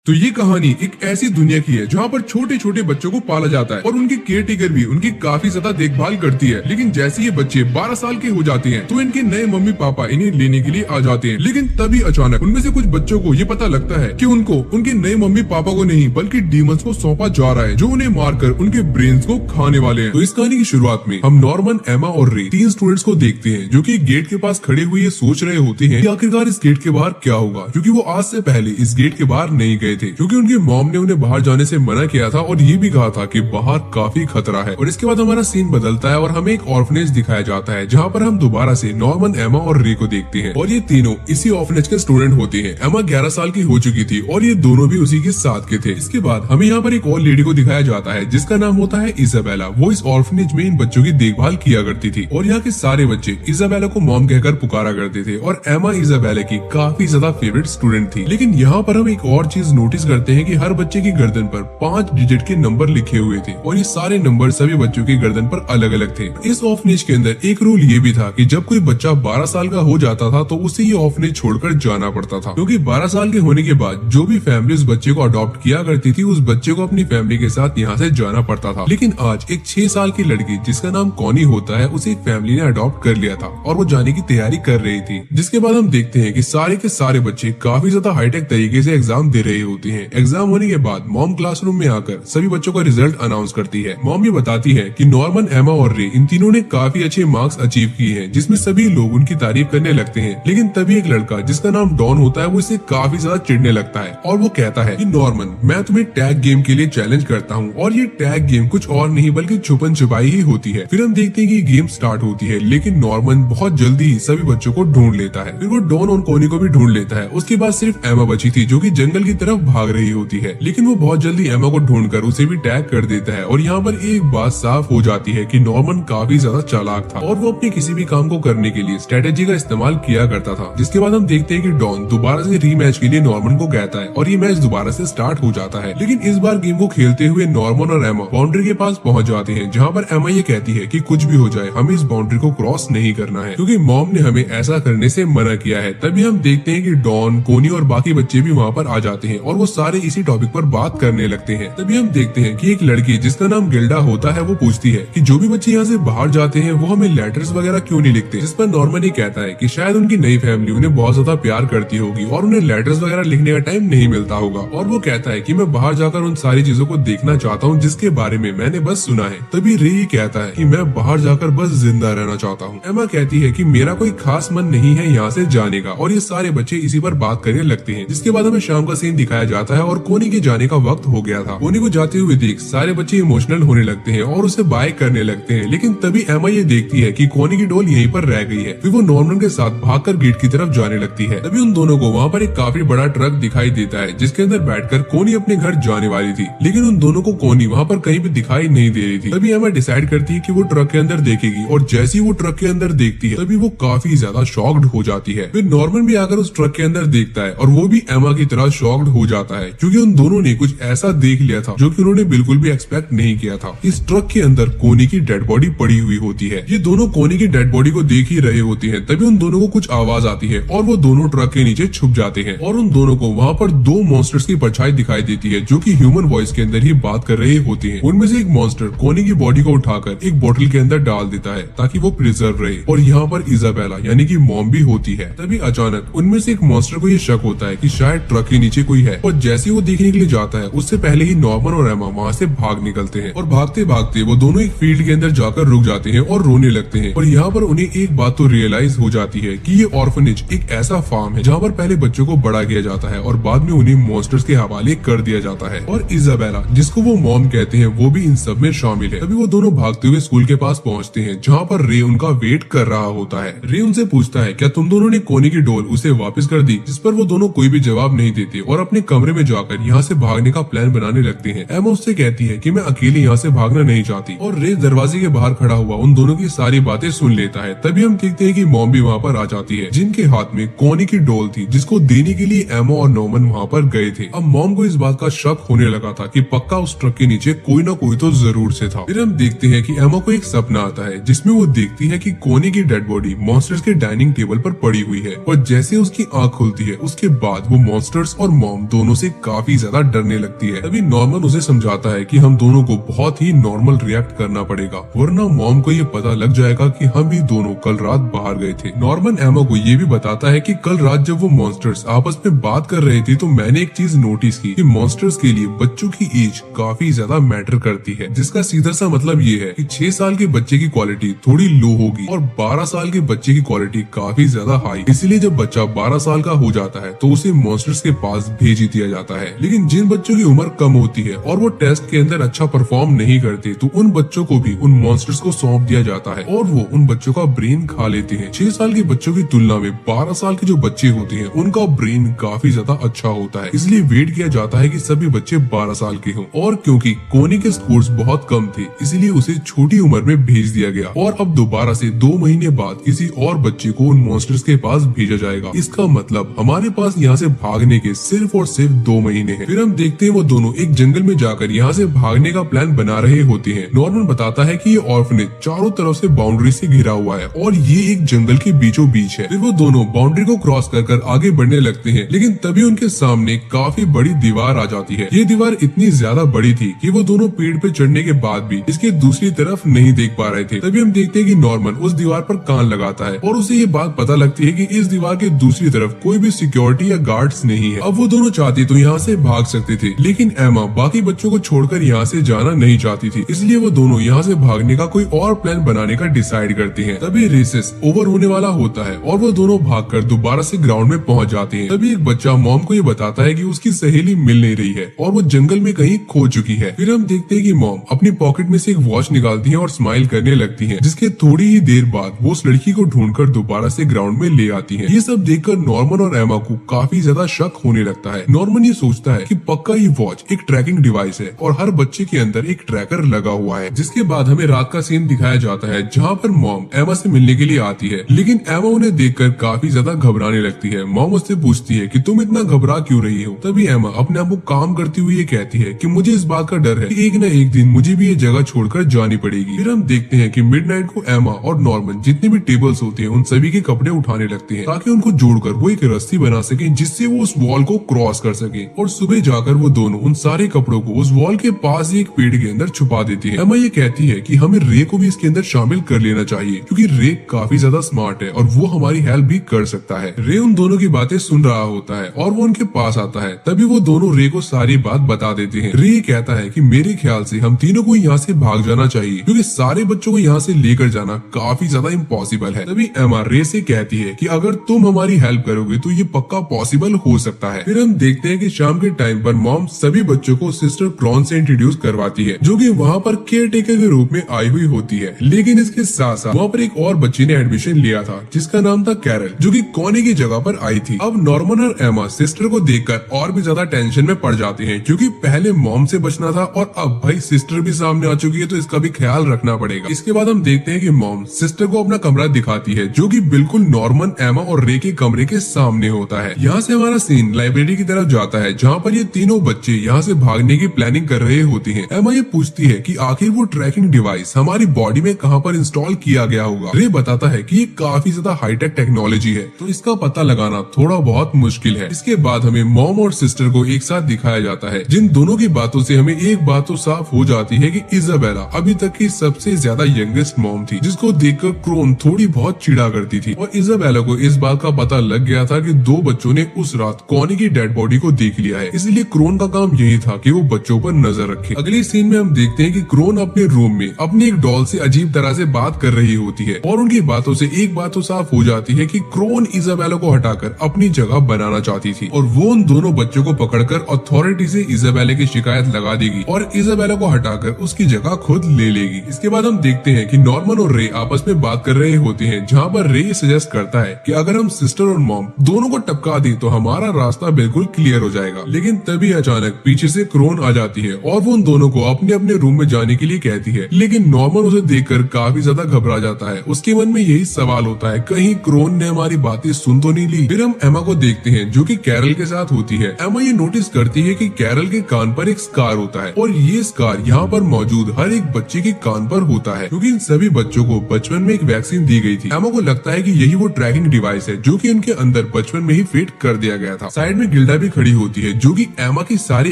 तो ये कहानी एक ऐसी दुनिया की है जहाँ पर छोटे छोटे बच्चों को पाला जाता है और उनकी केयर टेकर भी उनकी काफी ज्यादा देखभाल करती है। लेकिन जैसे ये बच्चे 12 साल के हो जाते हैं तो इनके नए मम्मी पापा इन्हें लेने के लिए आ जाते हैं। लेकिन तभी अचानक उनमें से कुछ बच्चों को ये पता लगता है कि उनको उनके नए मम्मी पापा को नहीं बल्कि डीमंस को सौंपा जा रहा है जो उन्हें मारकर उनके ब्रेन्स को खाने वाले हैं। तो इस कहानी की शुरुआत में हम नॉर्मन, एमा और रे तीन स्टूडेंट्स को देखते हैं जो कि गेट के पास खड़े हुए सोच रहे होते हैं कि आखिरकार इस गेट के बाहर क्या होगा, क्योंकि वो आज से पहले इस गेट के बाहर नहीं गए थे क्योंकि उनकी मॉम ने उन्हें बाहर जाने से मना किया था और ये भी कहा था कि बाहर काफी खतरा है। और इसके बाद हमारा सीन बदलता है और हमें एक ऑर्फनेज दिखाया जाता है जहाँ पर हम दोबारा से नॉर्मन, एमा और रे को देखते हैं और ये तीनों इसी ऑर्फनेज के स्टूडेंट होते हैं। एमा 11 साल की हो चुकी थी और ये दोनों भी उसी के साथ के थे। इसके बाद हमें यहाँ पर एक और लेडी को दिखाया जाता है जिसका नाम होता है इजाबेला। वो इस ऑर्फनेज में इन बच्चों की देखभाल किया करती थी और यहाँ के सारे बच्चे इजाबेला को मॉम कहकर पुकारा करते थे और एमा इजाबेला की काफी ज्यादा फेवरेट स्टूडेंट थी। लेकिन यहाँ पर हम एक और चीज नोटिस करते हैं कि हर बच्चे की गर्दन पर 5 डिजिट के नंबर लिखे हुए थे और ये सारे नंबर सभी बच्चों की गर्दन पर अलग अलग थे। इस ऑर्फनेज के अंदर एक रूल ये भी था कि जब कोई बच्चा 12 साल का हो जाता था तो उसे ये ऑर्फनेज छोड़कर जाना पड़ता था, क्योंकि 12 साल के होने के बाद जो भी फैमिली उस बच्चे को अडॉप्ट किया करती थी उस बच्चे को अपनी फैमिली के साथ यहाँ से जाना पड़ता था। लेकिन आज एक 6 साल की लड़की जिसका नाम कॉनी होता है उसे एक फैमिली ने अडॉप्ट कर लिया था और वो जाने की तैयारी कर रही थी। जिसके बाद हम देखते हैं कि सारे के सारे बच्चे काफी ज्यादा हाईटेक तरीके से एग्जाम दे रहे होते हैं। एग्जाम होने के बाद मॉम क्लासरूम में आकर सभी बच्चों का रिजल्ट अनाउंस करती है। मॉम ये बताती है कि नॉर्मन, एमा और रे इन तीनों ने काफी अच्छे मार्क्स अचीव किए हैं, जिसमें सभी लोग उनकी तारीफ करने लगते हैं। लेकिन तभी एक लड़का जिसका नाम डॉन होता है वो इससे काफी ज्यादा चिढ़ने लगता है और वो कहता है कि नॉर्मन, मैं तुम्हें टैग गेम के लिए चैलेंज करता हूँ और ये टैग गेम कुछ और नहीं बल्कि छुपन छुपाई ही होती है। फिर हम देखते हैं कि गेम स्टार्ट होती है, लेकिन नॉर्मन बहुत जल्दी ही सभी बच्चों को ढूंढ लेता है। फिर वो डॉन और कोनी को भी ढूंढ लेता है। उसके बाद सिर्फ एमा बची थी जो कि जंगल की तरफ भाग रही होती है, लेकिन वो बहुत जल्दी एमा को ढूंढकर उसे भी टैग कर देता है। और यहाँ पर एक बात साफ हो जाती है कि नॉर्मन काफी ज्यादा चालाक था और वो अपने किसी भी काम को करने के लिए स्ट्रेटेजी का इस्तेमाल किया करता था। जिसके बाद हम देखते हैं कि डॉन दोबारा से रीमैच के लिए नॉर्मन को कहता है और ये मैच दोबारा से स्टार्ट हो जाता है। लेकिन इस बार गेम को खेलते हुए नॉर्मन और एमा बाउंड्री के पास पहुंच जाते हैं, जहाँ पर एमा ये कहती है कि कुछ भी हो जाए हमें इस बाउंड्री को क्रॉस नहीं करना है क्योंकि मॉम ने हमें ऐसा करने से मना किया है। तभी हम देखते हैं कि डॉन, कोनी और बाकी बच्चे भी वहाँ पर आ जाते हैं और वो सारे इसी टॉपिक पर बात करने लगते हैं। तभी हम देखते हैं कि एक लड़की जिसका नाम गिल्डा होता है वो पूछती है कि जो भी बच्चे यहाँ से बाहर जाते हैं वो हमें लेटर्स वगैरह क्यों नहीं लिखते। जिस पर नॉर्मन ही कहता है कि शायद उनकी नई फैमिली उन्हें बहुत ज्यादा प्यार करती होगी और उन्हें लेटर्स वगैरह लिखने का टाइम नहीं मिलता होगा। और वो कहता है कि मैं बाहर जाकर उन सारी चीजों को देखना चाहता हूँ जिसके बारे में मैंने बस सुना है। तभी रे कहता है कि मैं बाहर जाकर बस जिंदा रहना चाहता हूँ। एमा कहती है कि मेरा कोई खास मन नहीं है यहाँ से जाने का और ये सारे बच्चे इसी पर बात करने लगते हैं। जिसके बाद हमें शाम का सीन दिखाया जाता है और कोनी के जाने का वक्त हो गया था। कोनी को जाते हुए देख सारे बच्चे इमोशनल होने लगते हैं और उसे बाय करने लगते हैं। लेकिन तभी एमा ये देखती है कि कोनी की डोल यहीं पर रह गई है। फिर वो नॉर्मन के साथ भागकर गेट की तरफ जाने लगती है। तभी उन दोनों को वहाँ पर एक काफी बड़ा ट्रक दिखाई देता है जिसके अंदर बैठकर कोनी अपने घर जाने वाली थी। लेकिन उन दोनों को कोनी वहाँ पर कहीं भी दिखाई नहीं दे रही थी। तभी एमा डिसाइड करती है कि वो ट्रक के अंदर देखेगी और जैसे ही वो ट्रक के अंदर देखती है तभी वो काफी ज्यादा शॉक्ड हो जाती है। फिर नॉर्मन भी आकर उस ट्रक के अंदर देखता है और वो भी एमा की तरह शॉक्ड हो जाता है क्योंकि उन दोनों ने कुछ ऐसा देख लिया था जो कि उन्होंने बिल्कुल भी एक्सपेक्ट नहीं किया था। इस ट्रक के अंदर कोनी की डेड बॉडी पड़ी हुई होती है। ये दोनों कोनी की डेड बॉडी को देख ही रहे होते हैं। तभी उन दोनों को कुछ आवाज आती है और वो दोनों ट्रक के नीचे छुप जाते हैं और उन दोनों को वहाँ पर 2 मॉन्स्टर्स की परछाई दिखाई देती है जो कि ह्यूमन वॉइस के अंदर ही बात कर रहे होते हैं। उनमें से एक मॉन्स्टर कोनी की बॉडी को उठाकर एक बोतल के अंदर डाल देता है ताकि वो प्रिजर्व रहे और यहाँ पर इजाबेला यानी कि मॉम भी होती है। तभी अचानक उनमें से एक मॉन्स्टर को ये शक होता है कि शायद ट्रक के नीचे कोई है और जैसे ही वो देखने के लिए जाता है उससे पहले ही नॉर्मन और एमा वहाँ से भाग निकलते हैं और भागते भागते वो दोनों एक फील्ड के अंदर जाकर रुक जाते हैं और रोने लगते हैं। और यहाँ पर उन्हें एक बात तो रियलाइज हो जाती है कि ये ऑर्फनेज एक ऐसा फार्म है जहाँ पर पहले बच्चों को बड़ा किया जाता है और बाद में उन्हें मॉन्स्टर्स के हवाले कर दिया जाता है। और इजाबेला जिसको वो मॉम कहते हैं वो भी इन सब में शामिल है। तभी वो दोनों भागते हुए स्कूल के पास पहुँचते हैं जहाँ पर रे उनका वेट कर रहा होता है। रे उनसे पूछता है क्या तुम दोनों ने कोनी की डोल उसे वापस कर दी, जिस पर वो दोनों कोई भी जवाब नहीं देते और अपने कमरे में जाकर यहाँ से भागने का प्लान बनाने लगते हैं। एमा उससे कहती है कि मैं अकेले यहाँ से भागना नहीं चाहती और रे दरवाजे के बाहर खड़ा हुआ उन दोनों की सारी बातें सुन लेता है। तभी हम देखते हैं कि मॉम भी वहाँ पर आ जाती है जिनके हाथ में कोनी की डोल थी जिसको देने के लिए एमा और नॉर्मन वहाँ पर गए थे। अब मॉम को इस बात का शक होने लगा था कि पक्का उस ट्रक के नीचे कोई ना कोई तो जरूर से था। फिर हम देखते हैं कि एमा को एक सपना आता है जिसमें वो देखती है कि कोनी की डेड बॉडी मॉन्स्टर्स के डाइनिंग टेबल पर पड़ी हुई है और जैसे उसकी आंख खुलती है उसके बाद वो मॉन्स्टर्स और मॉम दोनों से काफी ज्यादा डरने लगती है। तभी नॉर्मन उसे समझाता है कि हम दोनों को बहुत ही नॉर्मल रिएक्ट करना पड़ेगा, वरना मॉम को ये पता लग जाएगा कि हम भी दोनों कल रात बाहर गए थे। नॉर्मन एमा को ये भी बताता है कि कल रात जब वो मॉन्स्टर्स आपस में बात कर रहे थे तो मैंने एक चीज नोटिस की कि मॉन्स्टर्स के लिए बच्चों की एज काफी ज्यादा मैटर करती है, जिसका सीधा सा मतलब ये है कि 6 साल के बच्चे की क्वालिटी थोड़ी लो होगी और 12 साल के बच्चे की क्वालिटी काफी ज्यादा हाई। इसलिए जब बच्चा 12 साल का हो जाता है तो उसे मॉन्स्टर्स के पास भेज ही दिया जाता है। लेकिन जिन बच्चों की उम्र कम होती है और वो टेस्ट के अंदर अच्छा परफॉर्म नहीं करते तो उन बच्चों को भी उन मॉन्स्टर्स को सौंप दिया जाता है और वो उन बच्चों का ब्रेन खा लेते हैं। 6 साल के बच्चों की तुलना में 12 साल के जो बच्चे होते हैं उनका ब्रेन काफी ज्यादा अच्छा होता है, इसलिए वेट किया जाता है कि सभी बच्चे 12 साल के हों। और क्योंकि कोनी के स्कोर्स बहुत कम थे इसलिए उसे छोटी उम्र में भेज दिया गया और अब दोबारा से 2 महीने बाद किसी और बच्चे को उन मॉन्स्टर्स के पास भेजा जाएगा। इसका मतलब हमारे पास यहाँ से भागने के सिर्फ और सिर्फ 2 महीने हैं। फिर हम देखते हैं वो दोनों एक जंगल में जाकर यहाँ से भागने का प्लान बना रहे होते हैं। नॉर्मन बताता है कि ये ऑर्फनेज चारों तरफ से बाउंड्री से घिरा हुआ है और ये एक जंगल के बीचों बीच है। फिर वो दोनों बाउंड्री को क्रॉस कर आगे बढ़ने लगते हैं, लेकिन तभी उनके सामने काफी बड़ी दीवार आ जाती है। ये दीवार इतनी ज्यादा बड़ी थी कि वो दोनों पेड़ पे चढ़ने के बाद भी इसके दूसरी तरफ नहीं देख पा रहे थे। तभी हम देखते हैं कि नॉर्मन उस दीवार पर कान लगाता है और उसे ये बात पता लगती है कि इस दीवार के दूसरी तरफ कोई भी सिक्योरिटी या गार्ड्स नहीं है। अब वो दोनों चाहती तो यहाँ से भाग सकते थे, लेकिन एमा बाकी बच्चों को छोड़कर यहाँ से जाना नहीं चाहती थी, इसलिए वो दोनों यहाँ से भागने का कोई और प्लान बनाने का डिसाइड करते हैं। तभी रेसेस ओवर होने वाला होता है और वो दोनों भागकर दोबारा से ग्राउंड में पहुंच जाते हैं। तभी एक बच्चा मॉम को ये बताता है कि उसकी सहेली मिल नहीं रही है और वो जंगल में कहीं खो चुकी है। फिर हम देखते हैं कि मॉम अपनी पॉकेट में से एक वॉच निकालती है और स्माइल करने लगती है, जिसके थोड़ी ही देर बाद वो उस लड़की को ढूंढकर दोबारा से ग्राउंड में ले आती है। ये सब देखकर नॉर्मन और एमा को काफी ज्यादा शक होने लगता है। नॉर्मन ये सोचता है कि पक्का ये वॉच एक ट्रैकिंग डिवाइस है और हर बच्चे के अंदर एक ट्रैकर लगा हुआ है। जिसके बाद हमें रात का सीन दिखाया जाता है जहाँ पर मॉम एमा से मिलने के लिए आती है, लेकिन एमा उन्हें देखकर काफी ज्यादा घबराने लगती है। मॉम उससे पूछती है कि तुम इतना घबरा क्यों रही हो। तभी एमा अपने आप को काम करती हुई ये कहती है कि मुझे इस बात का डर है कि एक न एक दिन मुझे भी ये जगह छोड़कर जानी पड़ेगी। फिर हम देखते हैं कि मिडनाइट को एमा और नॉर्मन जितने भी टेबल्स होते हैं उन सभी के कपड़े उठाने लगते हैं ताकि उनको जोड़कर वो एक रस्सी बना सके जिससे वो उस वॉल को क्रॉस कर सके। और सुबह जाकर वो दोनों उन सारे कपड़ों को उस वॉल के पास ही एक पेड़ के अंदर छुपा देती है। एमा ये कहती है कि हमें रे को भी इसके अंदर शामिल कर लेना चाहिए क्योंकि रे काफी ज्यादा स्मार्ट है और वो हमारी हेल्प भी कर सकता है। रे उन दोनों की बातें सुन रहा होता है और वो उनके पास आता है। तभी वो दोनों रे को सारी बात बता देते हैं। रे कहता है कि मेरे ख्याल से हम तीनों को यहाँ से भाग जाना चाहिए क्योंकि सारे बच्चों को यहाँ से लेकर जाना काफी ज्यादा इम्पॉसिबल है। तभी एमा रे से कहती है कि अगर तुम हमारी हेल्प करोगे तो ये पक्का पॉसिबल हो सकता है। फिर हम देखते हैं कि शाम के टाइम पर मॉम सभी बच्चों को सिस्टर क्रॉन से इंट्रोड्यूस करवाती है जो कि वहाँ पर केयर टेकर के रूप में आई हुई होती है। लेकिन इसके साथ साथ वहाँ पर एक और बच्ची ने एडमिशन लिया था जिसका नाम था कैरल, जो कि कोनी की जगह पर आई थी। अब नॉर्मन और एमा सिस्टर को देखकर और भी ज्यादा टेंशन में पड़ जाते हैं क्योंकि पहले मॉम से बचना था और अब भाई सिस्टर भी सामने आ चुकी है तो इसका भी ख्याल रखना पड़ेगा। इसके बाद हम देखते हैं कि मॉम सिस्टर को अपना कमरा दिखाती है जो कि बिल्कुल नॉर्मन, एमा और रे के कमरे के सामने होता है। यहाँ से हमारा सीन लाइब्रेरी की तरफ जाता है जहाँ पर ये तीनों बच्चे यहाँ से भागने की प्लानिंग कर रहे होते हैं। एमा ये पूछती है कि आखिर वो ट्रैकिंग डिवाइस हमारी बॉडी में कहाँ पर इंस्टॉल किया गया होगा। रे बताता है कि ये काफी ज्यादा हाईटेक टेक्नोलॉजी है तो इसका पता लगाना थोड़ा बहुत मुश्किल है। इसके बाद हमें मॉम और सिस्टर को एक साथ दिखाया जाता है जिन दोनों की बातों से हमें एक बात तो साफ हो जाती है कि इजाबेला अभी तक की सबसे ज्यादा यंगेस्ट मॉम थी जिसको देखकर क्रोन थोड़ी बहुत चिढ़ा करती थी और इजाबेला को इस बात का पता लग गया था कि 2 बच्चों ने उस रात कॉनी की डेड बॉडी को देख लिया है, इसलिए क्रोन का काम यही था कि वो बच्चों पर नजर रखे। अगले सीन में हम देखते हैं कि क्रोन अपने रूम में अपनी एक डॉल से अजीब तरह से बात कर रही होती है और उनकी बातों से एक बात तो साफ हो जाती है कि क्रोन इजाबेला को हटाकर अपनी जगह बनाना चाहती थी और वो उन दोनों बच्चों को पकड़कर अथॉरिटी से इजाबेला की शिकायत लगा देगी और इजाबेला को हटाकर उसकी जगह खुद ले लेगी। इसके बाद हम देखते हैं कि नॉर्मन और रे आपस में बात कर रहे होते हैं जहाँ पर रे सजेस्ट करता है कि अगर हम सिस्टर और मॉम दोनों को टपका दें तो हमारा रास्ता बिल्कुल क्लियर हो जाएगा। लेकिन तभी अचानक पीछे से क्रोन आ जाती है और वो उन दोनों को अपने अपने रूम में जाने के लिए कहती है, लेकिन नॉर्मन उसे देखकर काफी ज्यादा घबरा जाता है। उसके मन में यही सवाल होता है कहीं क्रोन ने हमारी बातें सुन तो नहीं ली। फिर हम एमा को देखते हैं जो कि कैरल के साथ होती है। एमा ये नोटिस करती है कि कैरल के कान पर एक स्कार होता है और ये स्कार यहाँ पर मौजूद हर एक बच्चे के कान पर होता है क्योंकि इन सभी बच्चों को बचपन में एक वैक्सीन दी गई थी। एमा को लगता है कि यही वो ट्रैकिंग डिवाइस है जो कि उनके अंदर बचपन में ही फिट कर दिया गया था। साइड में गिल्डा भी खड़ी होती है जो कि एमा की सारी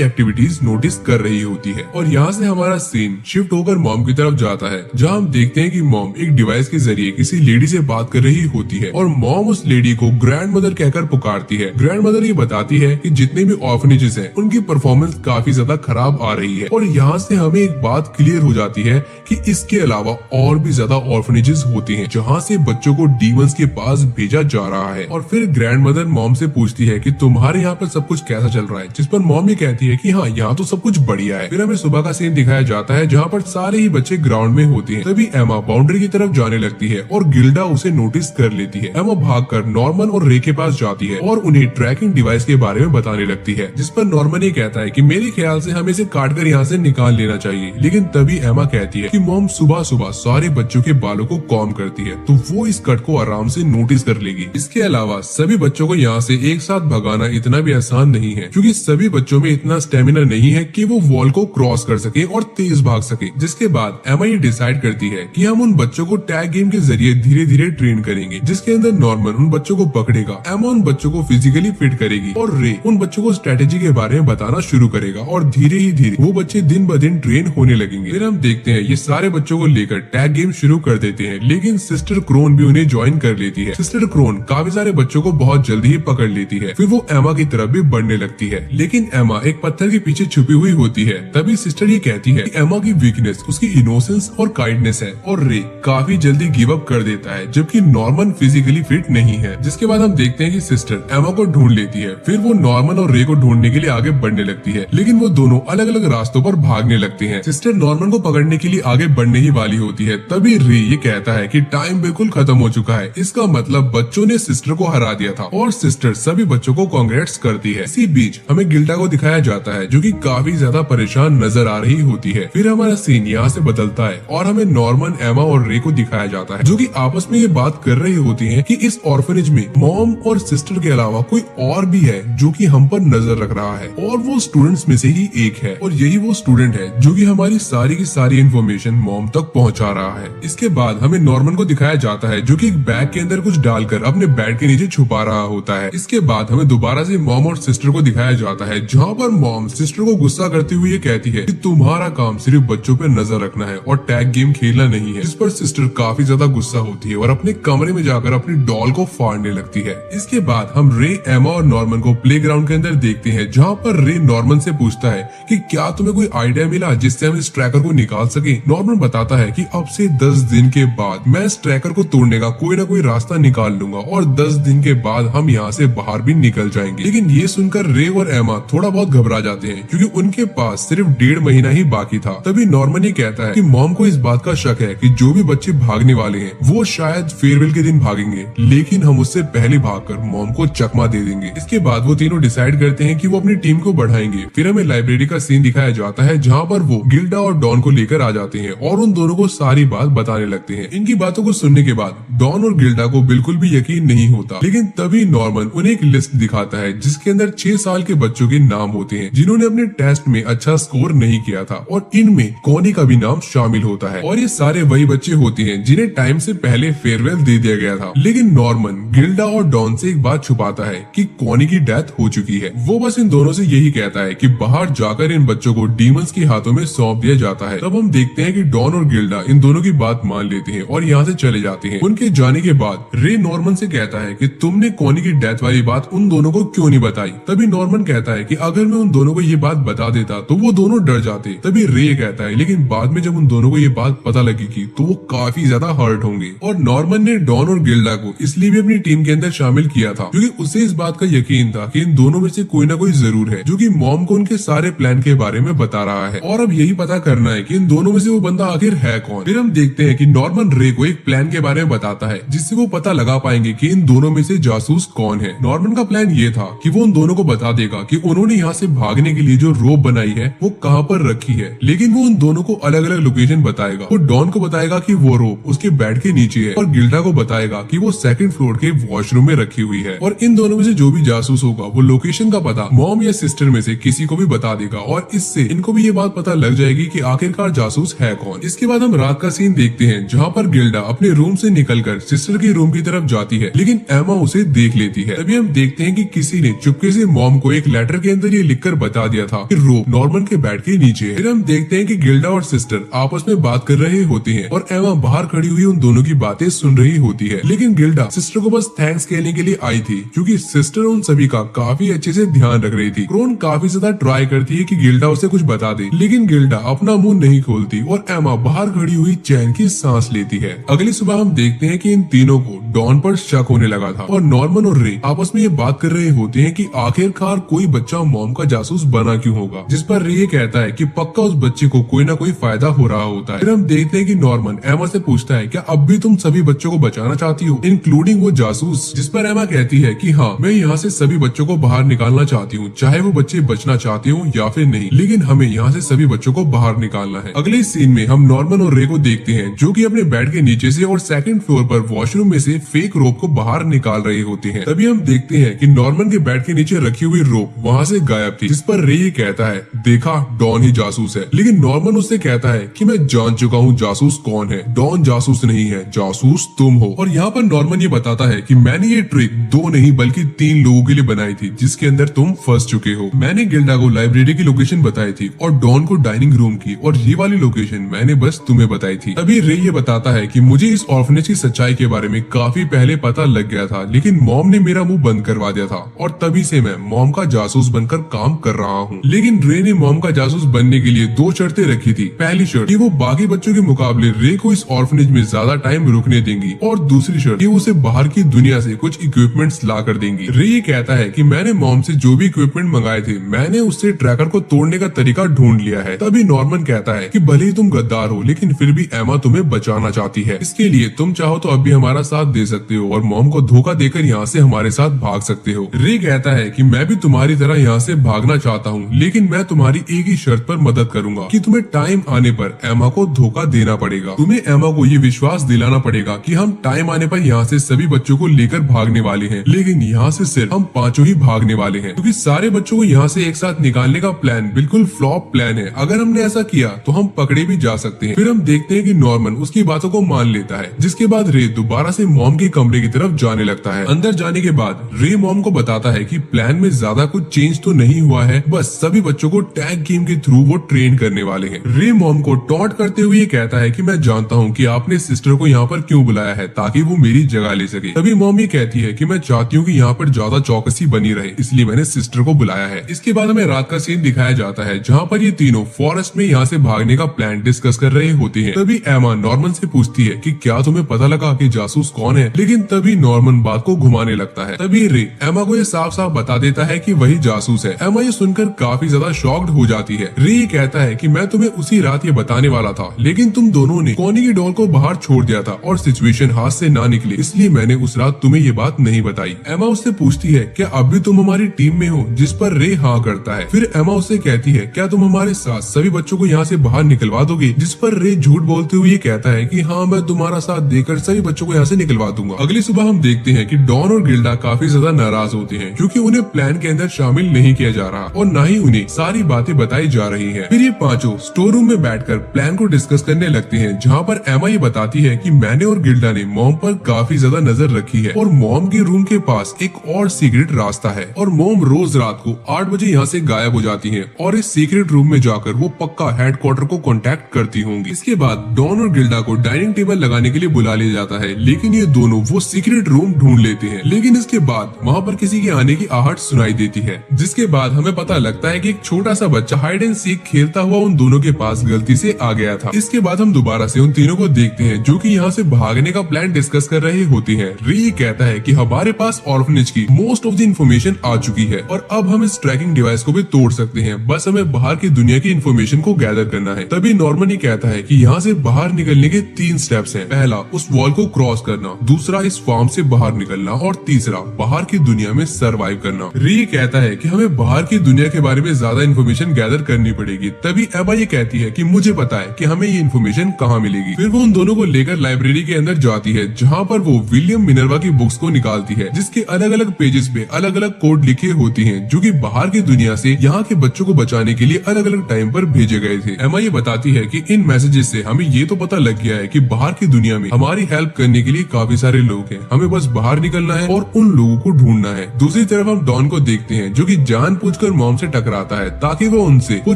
एक्टिविटीज नोटिस कर रही होती है। और यहाँ से हमारा सीन शिफ्ट होकर मॉम की तरफ जाता है, जहाँ हम देखते हैं कि मॉम एक डिवाइस के जरिए किसी लेडी से बात कर रही होती है और मॉम उस लेडी को ग्रैंड मदर कहकर पुकारती है। ग्रैंड मदर ये बताती है कि जितने भी ऑर्फनेजेस हैं उनकी परफॉर्मेंस काफी ज्यादा खराब आ रही है। और यहाँ से हमें एक बात क्लियर हो जाती है कि इसके अलावा और भी ज्यादा ऑर्फनेजेस होती हैं जहाँ से बच्चों को डीमंस के पास भेजा जा रहा है। और फिर ग्रैंड मदर मॉम से पूछती है कि तुम्हारे यहाँ पर सब कुछ कैसा चल रहा है, जिस पर मॉम ये कहती है कि हाँ यहाँ तो सब कुछ बढ़िया है। फिर हमें सुबह का सीन दिखाया जाता है जहाँ पर सारे ही बच्चे ग्राउंड में होते हैं। तभी एमा बाउंड्री की तरफ जाने लगती है और गिल्डा उसे नोटिस कर लेती है। एमा भागकर नॉर्मन और रे के पास जाती है और उन्हें ट्रैकिंग डिवाइस के बारे में बताने लगती है, जिस पर नॉर्मन ये कहता है कि मेरे ख्याल से हमें इसे काटकर यहाँ से निकाल लेना चाहिए। लेकिन तभी एमा कहती है कि मॉम सुबह सुबह सारे बच्चों के बालों को कॉम्ब करती है तो वो इस कट को आराम से नोटिस कर लेगी। इसके अलावा सभी बच्चों को यहाँ से एक साथ भगाना इतना भी आसान नहीं है, क्योंकि सभी बच्चों में इतना स्टेमिना नहीं है कि वो वॉल को क्रॉस कर सके और तेज भाग सके। जिसके बाद एमा ये डिसाइड करती है कि हम उन बच्चों को टैग गेम के जरिए धीरे धीरे ट्रेन करेंगे, जिसके अंदर नॉर्मन उन बच्चों को पकड़ेगा, एमा उन बच्चों को फिजिकली फिट करेगी और रे उन बच्चों को स्ट्रेटेजी के बारे में बताना शुरू करेगा और धीरे ही धीरे वो बच्चे दिन ब दिन ट्रेन होने लगेंगे। फिर हम देखते हैं ये सारे बच्चों को लेकर टैग गेम शुरू कर देते हैं, लेकिन सिस्टर क्रोन भी उन्हें ज्वाइन कर लेती है। सिस्टर क्रोन काफी सारे बच्चों को बहुत जल्दी ही पकड़ लेती है। फिर वो एमा की तरफ भी बढ़ने लगती है, लेकिन एमा एक पत्थर के पीछे छुपी हुई होती है। तभी सिस्टर ये कहती है कि एमा की वीकनेस उसकी इनोसेंस और काइंडनेस है और रे काफी जल्दी गिव अप कर देता है, जबकि नॉर्मन फिजिकली फिट नहीं है। जिसके बाद हम देखते हैं कि सिस्टर एमा को ढूंढ लेती है। फिर वो नॉर्मन और रे को ढूंढने के लिए आगे बढ़ने लगती है, लेकिन वो दोनों अलग अलग रास्तों पर भागने लगते हैं। सिस्टर नॉर्मन को पकड़ने के लिए आगे बढ़ने ही वाली होती है, तभी रे ये कहता है कि टाइम बिल्कुल खत्म हो चुका है। इसका मतलब बच्चों ने सिस्टर को हरा दिया था और सिस्टर सभी बच्चों को कांग्रेट्स करती है। इसी बीच हमें गिल्डा को दिखाया जाता है जो कि काफी ज्यादा परेशान नजर आ रही होती है। फिर हमारा सीन यहाँ से बदलता है और हमें नॉर्मन, एमा और रे को दिखाया जाता है जो कि आपस में ये बात कर रही होती हैं कि इस ऑर्फनेज में मॉम और सिस्टर के अलावा कोई और भी है जो कि हम पर नजर रख रहा है और वो स्टूडेंट्स में से ही एक है और यही वो स्टूडेंट है जो कि हमारी सारी की सारी इन्फॉर्मेशन मॉम तक पहुंचा रहा है। इसके बाद हमें नॉर्मन को दिखाया जाता है जो कि एक बैग के अंदर कुछ डालकर अपने बेड के नीचे छुपा रहा होता है। इसके बाद हमें दोबारा से मॉम और सिस्टर को दिखाया जाता है, जहाँ पर मॉम सिस्टर को गुस्सा करते हुए ये कहती है कि तुम्हारा काम सिर्फ बच्चों पे नजर रखना है और टैग गेम खेलना नहीं है। जिस पर सिस्टर काफी ज्यादा गुस्सा होती है और अपने कमरे में जाकर अपनी डॉल को फाड़ने लगती है। इसके बाद हम रे, एमा और नॉर्मन को प्लेग्राउंड के अंदर देखते हैं, जहाँ पर रे नॉर्मन से पूछता है कि क्या तुम्हें कोई आइडिया मिला जिससे हम इस ट्रैकर को निकाल सके। नॉर्मन बताता है कि अब से 10 दिन के बाद मैं इस ट्रैकर को तोड़ने का कोई ना कोई रास्ता निकाल लूंगा और 10 दिन के बाद हम यहाँ से बाहर भी निकल जाएंगे। लेकिन ये सुनकर रे और एमा थोड़ा बहुत घबरा जाते हैं, क्योंकि उनके पास सिर्फ 1.5 महीना ही बाकी था। तभी नॉर्मन ये कहता है कि मॉम को इस बात का शक है कि जो भी बच्चे भागने वाले हैं वो शायद फेयरवेल के दिन भागेंगे, लेकिन हम उससे पहले भागकर मॉम को चकमा दे देंगे। इसके बाद वो तीनों डिसाइड करते हैं कि वो अपनी टीम को बढ़ाएंगे। फिर हमें लाइब्रेरी का सीन दिखाया जाता है, जहाँ पर वो गिल्डा और डॉन को लेकर आ जाते हैं और उन दोनों को सारी बात बताने लगते हैं। इनकी बातों को सुनने के बाद डॉन और गिल्डा को बिल्कुल भी यकीन नहीं होता, लेकिन तभी नॉर्मन उन्हें एक लिस्ट दिखाता है जिसके अंदर 6 साल के बच्चों के नाम होते हैं जिन्होंने अपने टेस्ट में अच्छा स्कोर नहीं किया था और इनमें कॉनी का भी नाम शामिल होता है। और ये सारे वही बच्चे होते हैं जिन्हें टाइम से पहले फेयरवेल दे दिया गया था। लेकिन नॉर्मन गिल्डा और डॉन से एक बात छुपाता है कि कॉनी की डेथ हो चुकी है। वो बस इन दोनों से यही कहता है कि बाहर जाकर इन बच्चों को डीमंस के हाथों में सौंप दिया जाता है। तब हम देखते हैं कि डॉन और गिल्डा इन दोनों की बात मान लेते हैं और यहाँ से चले जाते हैं। उनके जाने के बाद रे नॉर्मन से कहता है कि तुमने कॉनी की डेथ वाली बात उन दोनों को क्यों नहीं बताई। तभी नॉर्मन कहता है कि अगर मैं उन दोनों को ये बात बता देता तो वो दोनों डर जाते। तभी रे कहता है लेकिन बाद में जब उन दोनों को ये बात पता लगेगी तो वो काफी ज्यादा हर्ट होंगे। और नॉर्मन ने डॉन और गिल्डा को इसलिए भी अपनी टीम के अंदर शामिल किया था क्योंकि उसे इस बात का यकीन था कि इन दोनों में से कोई ना कोई जरूर है जो कि मॉम को उनके सारे प्लान के बारे में बता रहा है और अब यही पता करना है कि इन दोनों में से वो बंदा आखिर है कौन। फिर हम देखते हैं कि नॉर्मन रे को एक प्लान के बारे में बताता है जिससे वो पता लगा पाएंगे कि इन दोनों में से जासूस कौन है। नॉर्मन का प्लान ये था कि वो उन दोनों को बता देगा कि उन्होंने यहाँ से भागने के लिए जो रोप बनाई है वो कहाँ पर रखी है, लेकिन वो उन दोनों को अलग अलग लोकेशन बताएगा। वो डॉन को बताएगा कि वो रोप उसके बेड के नीचे है और गिल्डा को बताएगा कि वो 2nd फ्लोर के वॉशरूम में रखी हुई है। और इन दोनों में से जो भी जासूस होगा वो लोकेशन का पता मॉम या सिस्टर में से किसी को भी बता देगा और इससे इनको भी ये बात पता लग जाएगी कि आखिरकार जासूस है कौन। इसके बाद हम रात का सीन देखते हैं जहाँ पर गिल्डा अपने रूम से निकलकर सिस्टर के रूम की तरफ जाती है, लेकिन एमा उसे देख लेती है। तभी हम देखते हैं कि किसी ने चुपके चुपके से मॉम को एक लेटर के अंदर ये लिखकर बता दिया था कि रोब नॉर्मन के बेड के नीचे है। फिर हम देखते हैं कि गिल्डा और सिस्टर आपस में बात कर रहे होती हैं और एमा बाहर खड़ी हुई उन दोनों की बातें सुन रही होती है। लेकिन गिल्डा सिस्टर को बस थैंक्स कहने के लिए आई थी, क्योंकि सिस्टर उन सभी का काफी अच्छे से ध्यान रख रही थी। क्रोन काफी ज्यादा ट्राई करती है कि गिल्डा उसे कुछ बता दे, लेकिन गिल्डा अपना मुंह नहीं खोलती और एमा बाहर खड़ी हुई चैन की सांस लेती है। अगली सुबह हम देखते हैं कि इन तीनों को डॉन पर शक होने लगा था और नॉर्मन और रे आपस में ये बात कर रहे होते हैं कि आखिरकार कोई बच्चा मॉम का जासूस बना क्यों होगा, जिस पर रे कहता है कि पक्का उस बच्चे को कोई ना कोई फायदा हो रहा होता है। फिर हम देखते हैं कि नॉर्मन एमा से पूछता है क्या अब भी तुम सभी बच्चों को बचाना चाहती हो, इंक्लूडिंग वो जासूस, जिस पर एमा कहती है कि हाँ, मैं यहाँ से सभी बच्चों को बाहर निकालना चाहती हूँ, चाहे वो बच्चे बचना चाहते हो या फिर नहीं, लेकिन हमें यहाँ से सभी बच्चों को बाहर निकालना है। अगले सीन में हम नॉर्मन और रे को देखते हैं जो कि अपने बेड के नीचे से और सेकंड फ्लोर पर वॉशरूम में से फेक रोप को बाहर निकाल रहे होते हैं। तभी हम देखते हैं कि नॉर्मन के बेड के नीचे रखी हुई रोप वहाँ से गायब थी, जिस पर रे ये कहता है देखा, डॉन ही जासूस है। लेकिन नॉर्मन उससे कहता है कि मैं जान चुका हूँ जासूस कौन है, डॉन जासूस नहीं है, जासूस तुम हो। और यहाँ पर नॉर्मन ये बताता है कि मैंने ये ट्रिक 2 नहीं बल्कि 3 लोगों के लिए बनाई थी, जिसके अंदर तुम फंस चुके हो। मैंने गिल्डा को लाइब्रेरी की लोकेशन बताई थी और डॉन को डाइनिंग रूम की, और ये वाली लोकेशन मैंने बस तुम्हें बताई थी। तभी रे ये बताता है कि मुझे इस ऑर्फनेज की सच्चाई के बारे में काफी पहले पता लग गया था, लेकिन मॉम ने मेरा मुंह बंद करवा दिया था और तभी से मैं मॉम का जासूस बनकर काम कर रहा हूँ। लेकिन रे ने मॉम का जासूस बनने के लिए 2 शर्तें रखी थी। पहली शर्त कि वो बाकी बच्चों के मुकाबले रे को इस ऑर्फनेज में ज्यादा टाइम रुकने देंगी, और दूसरी शर्त कि वो उसे बाहर की दुनिया से कुछ इक्विपमेंट्स ला कर देंगी। रे ये कहता है कि मैंने मॉम से जो भी इक्विपमेंट मंगाए थे, मैंने उससे ट्रैकर को तोड़ने का तरीका ढूंढ लिया है। तभी नॉर्मन कहता है कि भले ही तुम गद्दार हो, लेकिन फिर भी एमा तुम्हें बचाना चाहती है, इसके लिए तुम चाहो तो अभी हमारा साथ दे सकते हो और मॉम को धोखा देकर यहाँ से हमारे साथ भाग सकते हो। रे कहता है कि मैं भी तुम्हारी तरह यहाँ से भागना चाहता हूँ, लेकिन मैं तुम्हारी एक ही शर्त पर मदद करूंगा कि तुम्हें टाइम आने पर एमा को धोखा देना पड़ेगा। तुम्हें एमा को ये विश्वास दिलाना पड़ेगा कि हम टाइम आने पर यहाँ से सभी बच्चों को लेकर भागने वाले हैं, लेकिन यहाँ से सिर्फ हम 5 ही भागने वाले हैं, क्योंकि सारे बच्चों को यहाँ से एक साथ निकालने का प्लान बिल्कुल फ्लॉप प्लान है। अगर हमने ऐसा किया तो हम पकड़े भी जा सकते हैं। फिर हम देखते हैं कि नॉर्मन उसकी बातों को मान लेता है, जिसके बाद रे दोबारा से मॉम के कमरे की तरफ जाने लगता है। अंदर जाने के बाद रे मॉम को बताता है कि प्लान में ज्यादा कुछ चेंज तो नहीं हुआ है, बस सभी बच्चों को टैग गेम के थ्रू वो ट्रेन करने वाले हैं। रे मॉम को टॉन्ट करते हुए कहता है कि मैं जानता हूँ कि आपने सिस्टर को यहाँ पर क्यों बुलाया है, ताकि वो मेरी जगह ले सके। तभी मॉम ये कहती है कि मैं चाहती हूँ कि यहाँ पर ज्यादा चौकसी बनी रहे, इसलिए मैंने सिस्टर को बुलाया है। इसके बाद हमें रात का सीन दिखाया जाता है, जहाँ पर ये तीनों फॉरेस्ट में यहाँ से भागने का प्लान डिस्कस कर रहे होते हैं। तभी एमा नॉर्मन से पूछती है कि क्या तुम्हें पता लगा कि जासूस कौन है, लेकिन तभी नॉर्मन बात को घुमाने लगता है। तभी रे एमा को ये साफ साफ बता देता है कि वही जासूस है। एमा ये सुनकर काफी ज्यादा शॉक्ड हो जाती है। रे ये कहता है कि मैं तुम्हें उसी रात ये बताने वाला था, लेकिन तुम दोनों ने कॉनी की डॉल को बाहर छोड़ दिया था और सिचुएशन हाथ से ना निकली, इसलिए मैंने उस रात तुम्हें ये बात नहीं बताई। एमा उससे पूछती है क्या अब भी तुम हमारी टीम में हो, जिस पर रे हाँ करता है। फिर एमा उससे कहती है क्या तुम हमारे साथ सभी बच्चों को यहाँ से बाहर निकलवा दोगे, जिस पर रे झूठ बोलते हुए कहता है कि हाँ, मैं तुम्हारा साथ देकर सभी बच्चों को यहाँ से निकलवा दूंगा। अगली सुबह हम देखते हैं कि डॉन और गिल्डा काफी ज्यादा नाराज होते हैं, क्योंकि उन्हें प्लान के अंदर शामिल नहीं किया जा रहा और न ही उन्हें सारी बातें बताई जा रही हैं। फिर ये पांचों स्टोर रूम में बैठकर प्लान को डिस्कस करने लगते हैं, जहाँ पर एमा ये बताती है कि मैंने और गिल्डा ने मॉम पर काफी ज्यादा नजर रखी है और मॉम के रूम के पास एक और सीक्रेट रास्ता है, और मॉम रोज रात को 8 बजे यहाँ से गायब हो जाती है और इस सीक्रेट रूम में जाकर वो पक्का हेडक्वार्टर को कांटेक्ट करती होंगी। इसके बाद डॉन और गिल्डा को डाइनिंग टेबल लगाने के लिए बुला लिया जाता है, लेकिन ये दोनों वो सीक्रेट रूम ढूंढ लेते हैं। लेकिन इसके बाद वहाँ पर किसी के आने की आहट सुनाई देती है, जिसके बाद हमें पता लगता है कि एक छोटा सा बच्चा हाइड एंड सीक खेलता हुआ उन दोनों के पास गलती से आ गया था। इसके बाद हम दोबारा से उन तीनों को देखते हैं जो कि यहाँ से भागने का प्लान डिस्कस कर रहे होते हैं। री कहता है कि हमारे पास ऑर्फनेज की मोस्ट ऑफ द इन्फॉर्मेशन आ चुकी है और अब हम इस ट्रैकिंग डिवाइस को भी तोड़ सकते हैं, बस हमें बाहर की दुनिया की इन्फॉर्मेशन को गैदर करना है। तभी नॉर्मन कहता है कि यहाँ से बाहर निकलने के 3 स्टेप्स हैं। पहला, उस वॉल को क्रॉस करना, दूसरा इस फार्म से बाहर निकलना और तीसरा बाहर की दुनिया में सरवाइव करना। री कहता है कि हमें बाहर की दुनिया के बारे में ज्यादा इन्फॉर्मेशन गैदर करनी पड़ेगी। तभी एमा ये कहती है कि मुझे पता है कि हमें ये इन्फॉर्मेशन कहाँ मिलेगी। फिर वो उन दोनों को लेकर लाइब्रेरी के अंदर जाती है, जहाँ पर वो विलियम मिनर्वा की बुक्स को निकालती है, जिसके अलग अलग पेजेस पे अलग अलग कोड लिखे होती हैं, जो कि बाहर की दुनिया से यहाँ के बच्चों को बचाने के लिए अलग अलग टाइम पर भेजे गए थे। एमा ये बताती है कि इन मैसेजेस से हमें ये तो पता लग गया है कि बाहर की दुनिया में हमारी हेल्प करने के लिए काफी सारे लोग हैं, हमें बस बाहर निकलना है और उन लोगों को ढूंढना है। दूसरी तरफ हम डॉन को देखते हैं जो कि जानबूझकर मॉम से टकराता है ताकि वो उनसे वो